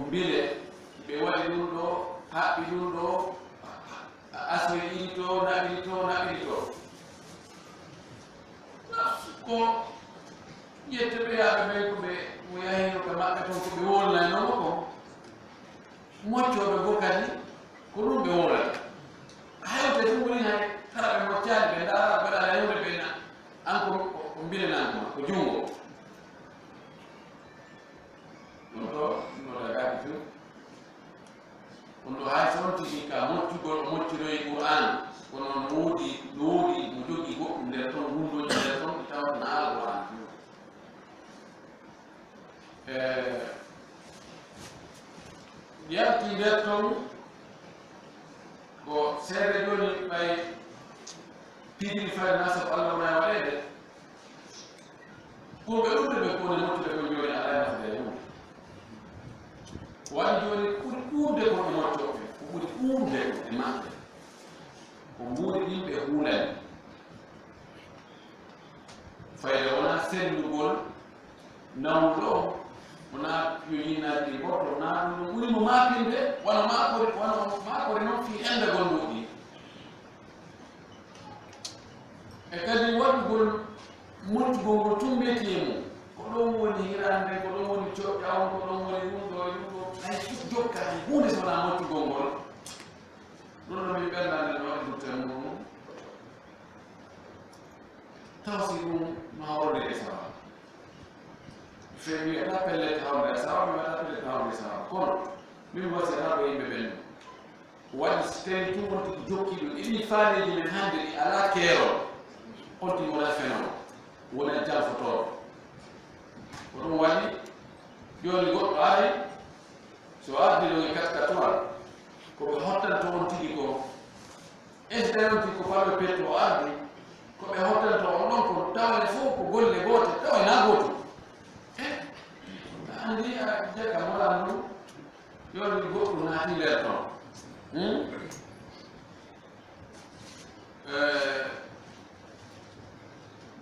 mbile ɓe waɗi ɗum ɗo haɓɓi ɗum ɗo asoye ɗiɗi to naɓiri to ko ƴette ɓe yaaɓe ɓay ko ɓe mo yahino ka maɓɓe toon ko ɓe wolnaynomo ko moccoɓe bo kadi ko ɗum ɓe wolata hayde tum woni hay kala ɓe moccani ɓe ndaara ɓeɗa yawde ɓe na an ko mbilenanoma ko junngo ɗum ɗo no dagaki few ɗum ɗo hay so on tigi ka moccugol o mocciroye qur'an kono no woodi mo jogii goɗɗum nder toon hundoji nder toon ɗi tawata na alqur'an yalti nder toon ko seede joni ɓay pidiri fayde nasa ko allah wona waɗede pour ɓe ɗumde ɓe kone moccude ko joni ala nafde e hunde waɗi joni ɓuri ɗurde ko ɓe moccoɓe ko ɓuri ɗurde e maɓɓe ko mbuuri ɗimɓe huulani fayde wona sendugol nawɗo wona yo yinnaji goɗɗo na ɗum ɓuri mo mapinde wona makori noon fi endegol muɗi e kadi waɗugol moƴƴugol ngol tumbeteemo ko ɗon woni hirande ko ɗon woni coƴƴawon ko ɗon woni ɗum hay fof jokka hay hunde sona moƴƴugol ngol ɗum ɗo min ɓerdande no waɗi docteur mum taw si ɗum no hawrde e sawa fe wiyata pellete hawrde e sawa mi waɗa pellete hawrde e sawa kono min wasiyata ko yimɓe ɓen waɗi so tawi tum on tigi jokki ɗum ɗiɗi faaneji men hannde ɗi alaa keerol on tigi wona fenowo wona jalfotooɗo ko ɗum waɗi jooni goɗɗo ari so ardi ɗon e 4-4 ko ɓe hottanto on tigi ko esde on tigi ko paɓe petto o ardi ko ɓe hottanto on ɗon ko tawne fof ko golle goote tawa na gootum andi a jekka moɗan ɗum jooni goɗɗum naati nder toon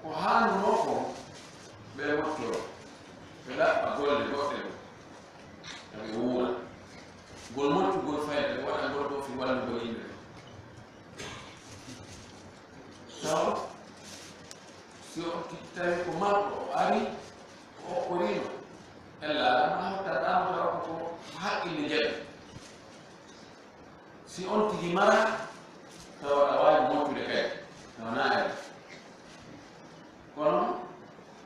ko haanunoo ko ɓe wottoo ɓe ɗaɓɓa golle goɗɗe eɓe wuura ngol moƴƴugol fayda ɓe waɗa ngol ɗo fi wallugol yimɓe taw si o tawi ko maɓɓo o ari o okkoriino ella aɗama hottaɗamo tawa ko haqqille jeɗe si on tigi mara tawa aɗa waawi moƴƴude kay tawna ari kono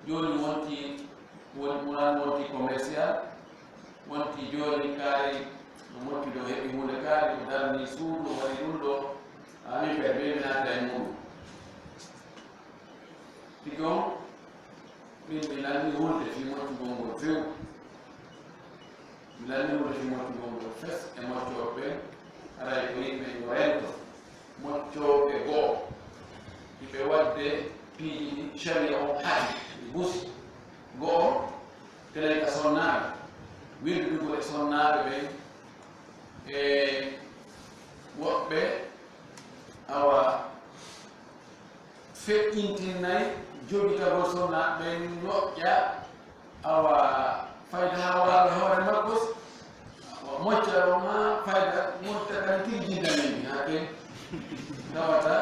jooni wonti munan wonti commercial wonti jooni kaari no moƴƴude o heɓi hunde kaari o darni suudu o waɗi ɗum ɗo amin ɓe ɓe minata e muɗum tigi on min mi lanni hunde fi moƴƴugol ngol few mi lanni hunde fi moƴƴugol ngol fes e moƴƴooɓe ɓe aray ko yimɓe yo rento moƴƴooɓe goo hiɓe waɗde piiji caria o haɗi ɗi busi goo telen ka sonnaaɓe wirduɗugol e sonnaaɓe ɓen e woɓɓe awa feƴƴintinnayi joɗitagol sonnaaɓe ɓen ñoƴƴa awa fayda ha waaɓe hoore maggos moccaro ma fayda motta kan tirjindamini ha ken tawata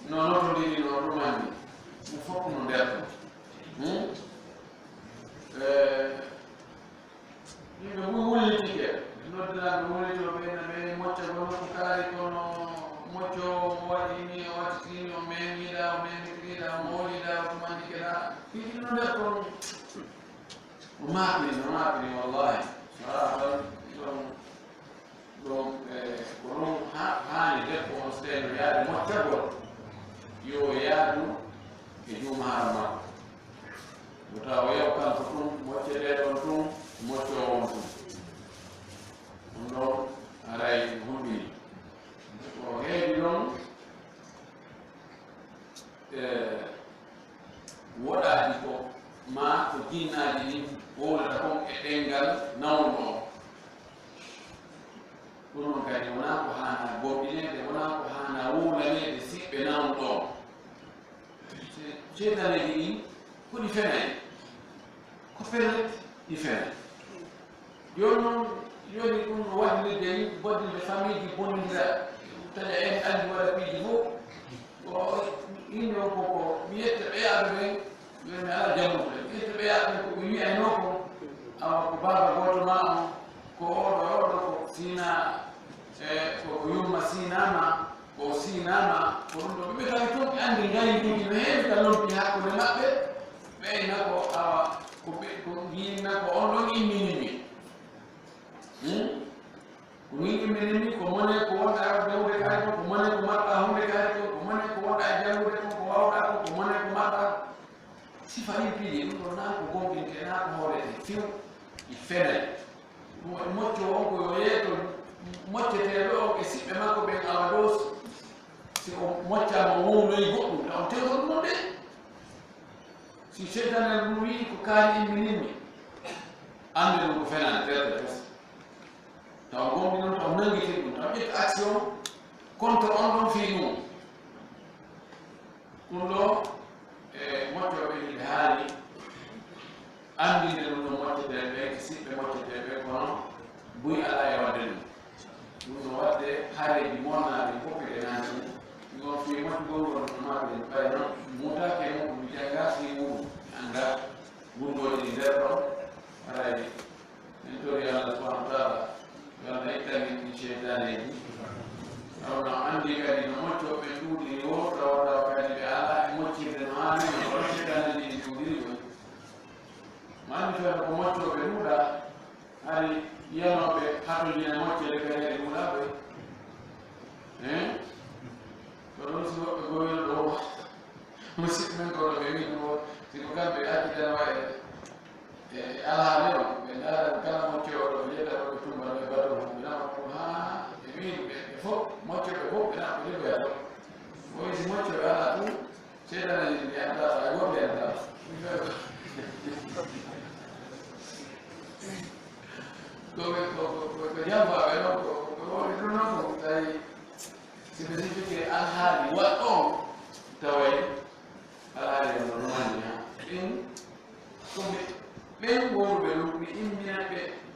no notodiri no ɗumandi ɗum fof no nder to yimɓe wullitike noddinaɓe wullitoɓe ɓe moccagol nokku kaari kono mocco waɗi ni o wattitini o memiɗa o memitiriɗa o mooliɗa o tumandikeɗa ɗiɗi no nder ton o maɓiri wallahi saratan ɗum ko ɗum haani debbo on so tawi no yaade moccagol yo yaadu e juumaaro makko mo tawa o yew kanko tum mocceteɗon tum moccoo on tum ɗum ɗon aray humbini ko heewi ɗon woɗaaji ko ma ko jinnaaji ni wowlata kon e ɗenngal nawno o ɗum ɗon kadi wonaa ko haana goɗɗineede wonaa ko haana wuulaneede siɓɓe nawno ɗo ceetaneeji ɗin ko ɗi fenayi ko pellet ɗi fenayi jooni noon jooni ɗum no waɗinirde ni boddinde famille ji bonnidira taƴa en andi waɗa piiji fof o yimɓe o koko mi yetta ɓeyaaɓe ɓen mi ala jammude mi yetta ɓeyaaɓe ɓen ko ɓe wiyayno ko awa ko baaba gooto ma on ko oɗo ko sina ko yumma sinama ko sinama ko ɗum ɗo ɓeɓe tawi toon ɓe anndi ngayndiji no heewi ka lompi hakkude maɓɓe ɓeyna ko awa ko yinna ko on ɗon imminimi ko min imminimi ko mone ko wonɗa dawde kaari ko mone ko maɓɓa hunde kaari ko mone ko wonɗa e janngude ko wawɗa ko mone ko maɓɓa sifa ɗin piiji ɗum ɗo naa ko gonɗinte naa ko hoorete few ɗi fenay ɗum waɗi mocco on ko yo yeeto mocceteeɗo on e siɓɓe makko ɓen awa ɗo si o moccama wownoyi goɗɗum taw tewo ɗum ɗon de si seytanel ɗum wii ko kaari immininmi annde ɗum ko fenani terde tos taw gonɗi noon taw nangitir ɗum taw ƴetta action contre on ɗon fii ɗum ɗum ɗo e moccoɓe hiɓe haali andinde ɗum ɗo mocceteɓe siɓɓe mocceteɓe kono buy ala e wadde ɗum ɗum no wadde haareji monnaɓe foppe ɗe naati ɗon fi moccugol ko ma be bay no muta ke mo mi jaga fi mu anda wundo di der do ay to ya Allah subhanahu wa ta'ala ya naitani ni shaytani awna andi kadi no mocco be dudi wo rawda kadi be ala mocci de mani no shaytani di dudi mani fa ko mocco be duda ari yanoɓe hatolina moccere gareɗe muɗaɓe ko ɗon si woɓɓe goyno ɗo musidɓe men kono ɓe wi ɗo siko kamɓe accitano e alhaale o ɓe ndaara kala moccoe oɗo ɓe ƴetta ɗo ɓe tumbano ɓe bato ɓe nama ko ha ɓe wi ɓe fof moccoɓe fof ɓe nama ɓe ligoya ɗo oyi si moccoɓe ala tum seedanaji ɓe anda ay woɓɓe anda ko jamba ɓe ɗo koɓe ɗo noon ko tawi spécifique alhaali waɗɗo taway alhaali no nomandi ha ɗin koɓe ɓen wonɓe ɗum ɓe immina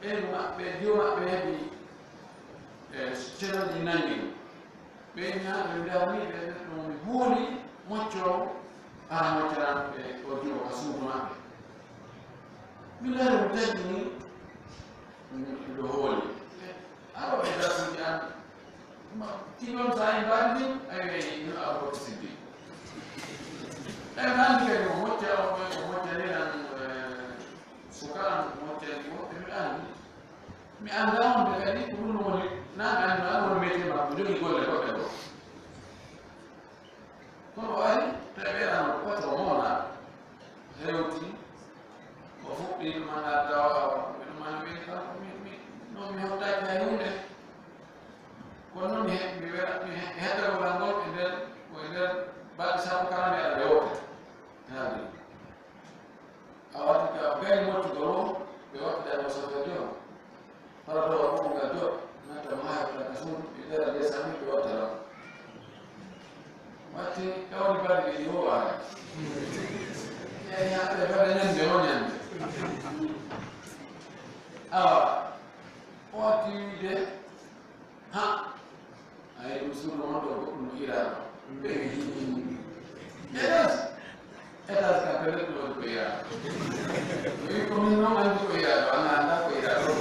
ɓen maɓɓe dio maɓɓe heɓi cenoji nangi ɓe ñaɓe dawni ɓe ɗum huuli mocco ara moccaran ɓe o dio ka suudu maɓɓe mi lari mo taggi ni ɗo hooli aɗo ɓe dasuji an tinon sa en bandi ayi no aɓoto siddi en andi kadi o mocca o moccaniran sukaran moccani woɓɓe mi andi mi anda onde kadi ko ɗum woni naɓe andi an woni métier makko jogui golle goɗɗe ɗo kono o ari taweɗano patron mona hewti o fuɗɗi ɗumana dawa ɗumana wi kanko non mi hewtaki hay hunde kono noon mi heɗɗogal ngol e nder balɗe sappo kala mi aɗa yewta haali a watti ka gayni mottugo o ɓe wattidano sofede o parato o ɓogal joɗ nattama ha heɓtaka suudu ɓe ɗera desami ɓe wattata watti kawni balɗe ɓe ɗi o waala yaɓe fade ñande o ñande awa o watti wiide ha ay ɗum suudu on ɗo goɗɗum no iraɗo étage ka peut-être ɗo ko iraɗo wi komin noon andi ko iraɗo ana anda ko iraɗo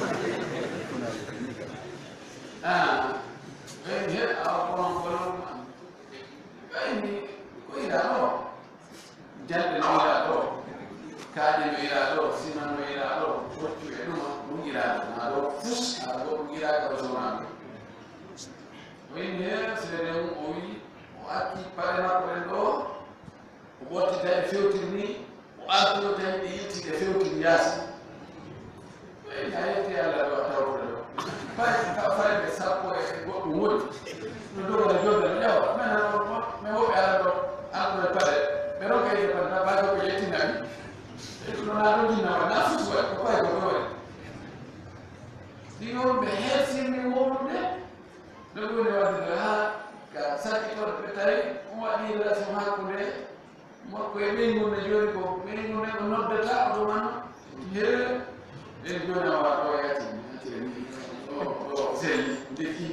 ɓeyni he awa konon konon ɓeyni ko iraɗo jalɗe no iraɗo kaaƴe no iraɗo sinan no iraɗo woccu e ɗuma ɗum iraɗo na ɗo fus aɗa go ɗum iraka ɗo sonaɗo wayne seede mum o wi o acci paɗe makko ɗen ɗo o ɓottita e fewtiri ni o artoyo tawi ɗe yettide fewtiri yaasi wayne a yetti allah ɗo a tawtuɗe ɗo fayde sappo e goɗɗum woɗi no dogana jolde no ƴawa min woɓɓe ala ɗo anɗo e paɗe ɓe rokkayde paɗe bajo ko yettinaɓi e ɗum ɗona ɗo jinnawa na fus waɗi ko pay ko ɗoɗe ɗi on ɓe hersirni wowlude no ɗuni waddide ha ka sakkitorɗe ɓe tawi on waɗi relation hakkude makko e ɓeyngol ne joni ko ɓeyngol ne ko noddata oɗo man he en joni a waɗa ɗo yatini o selli ndekki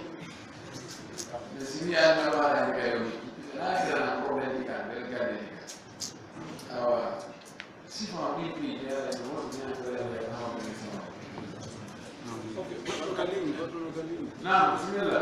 nde sini alma waɗani kayoni nakirana probléme ɗi ka nder gadde ɗi ka awa sifon ɗiɗi jeeɗa no woɗi ñatorede hawɓe sifon nam bisimilla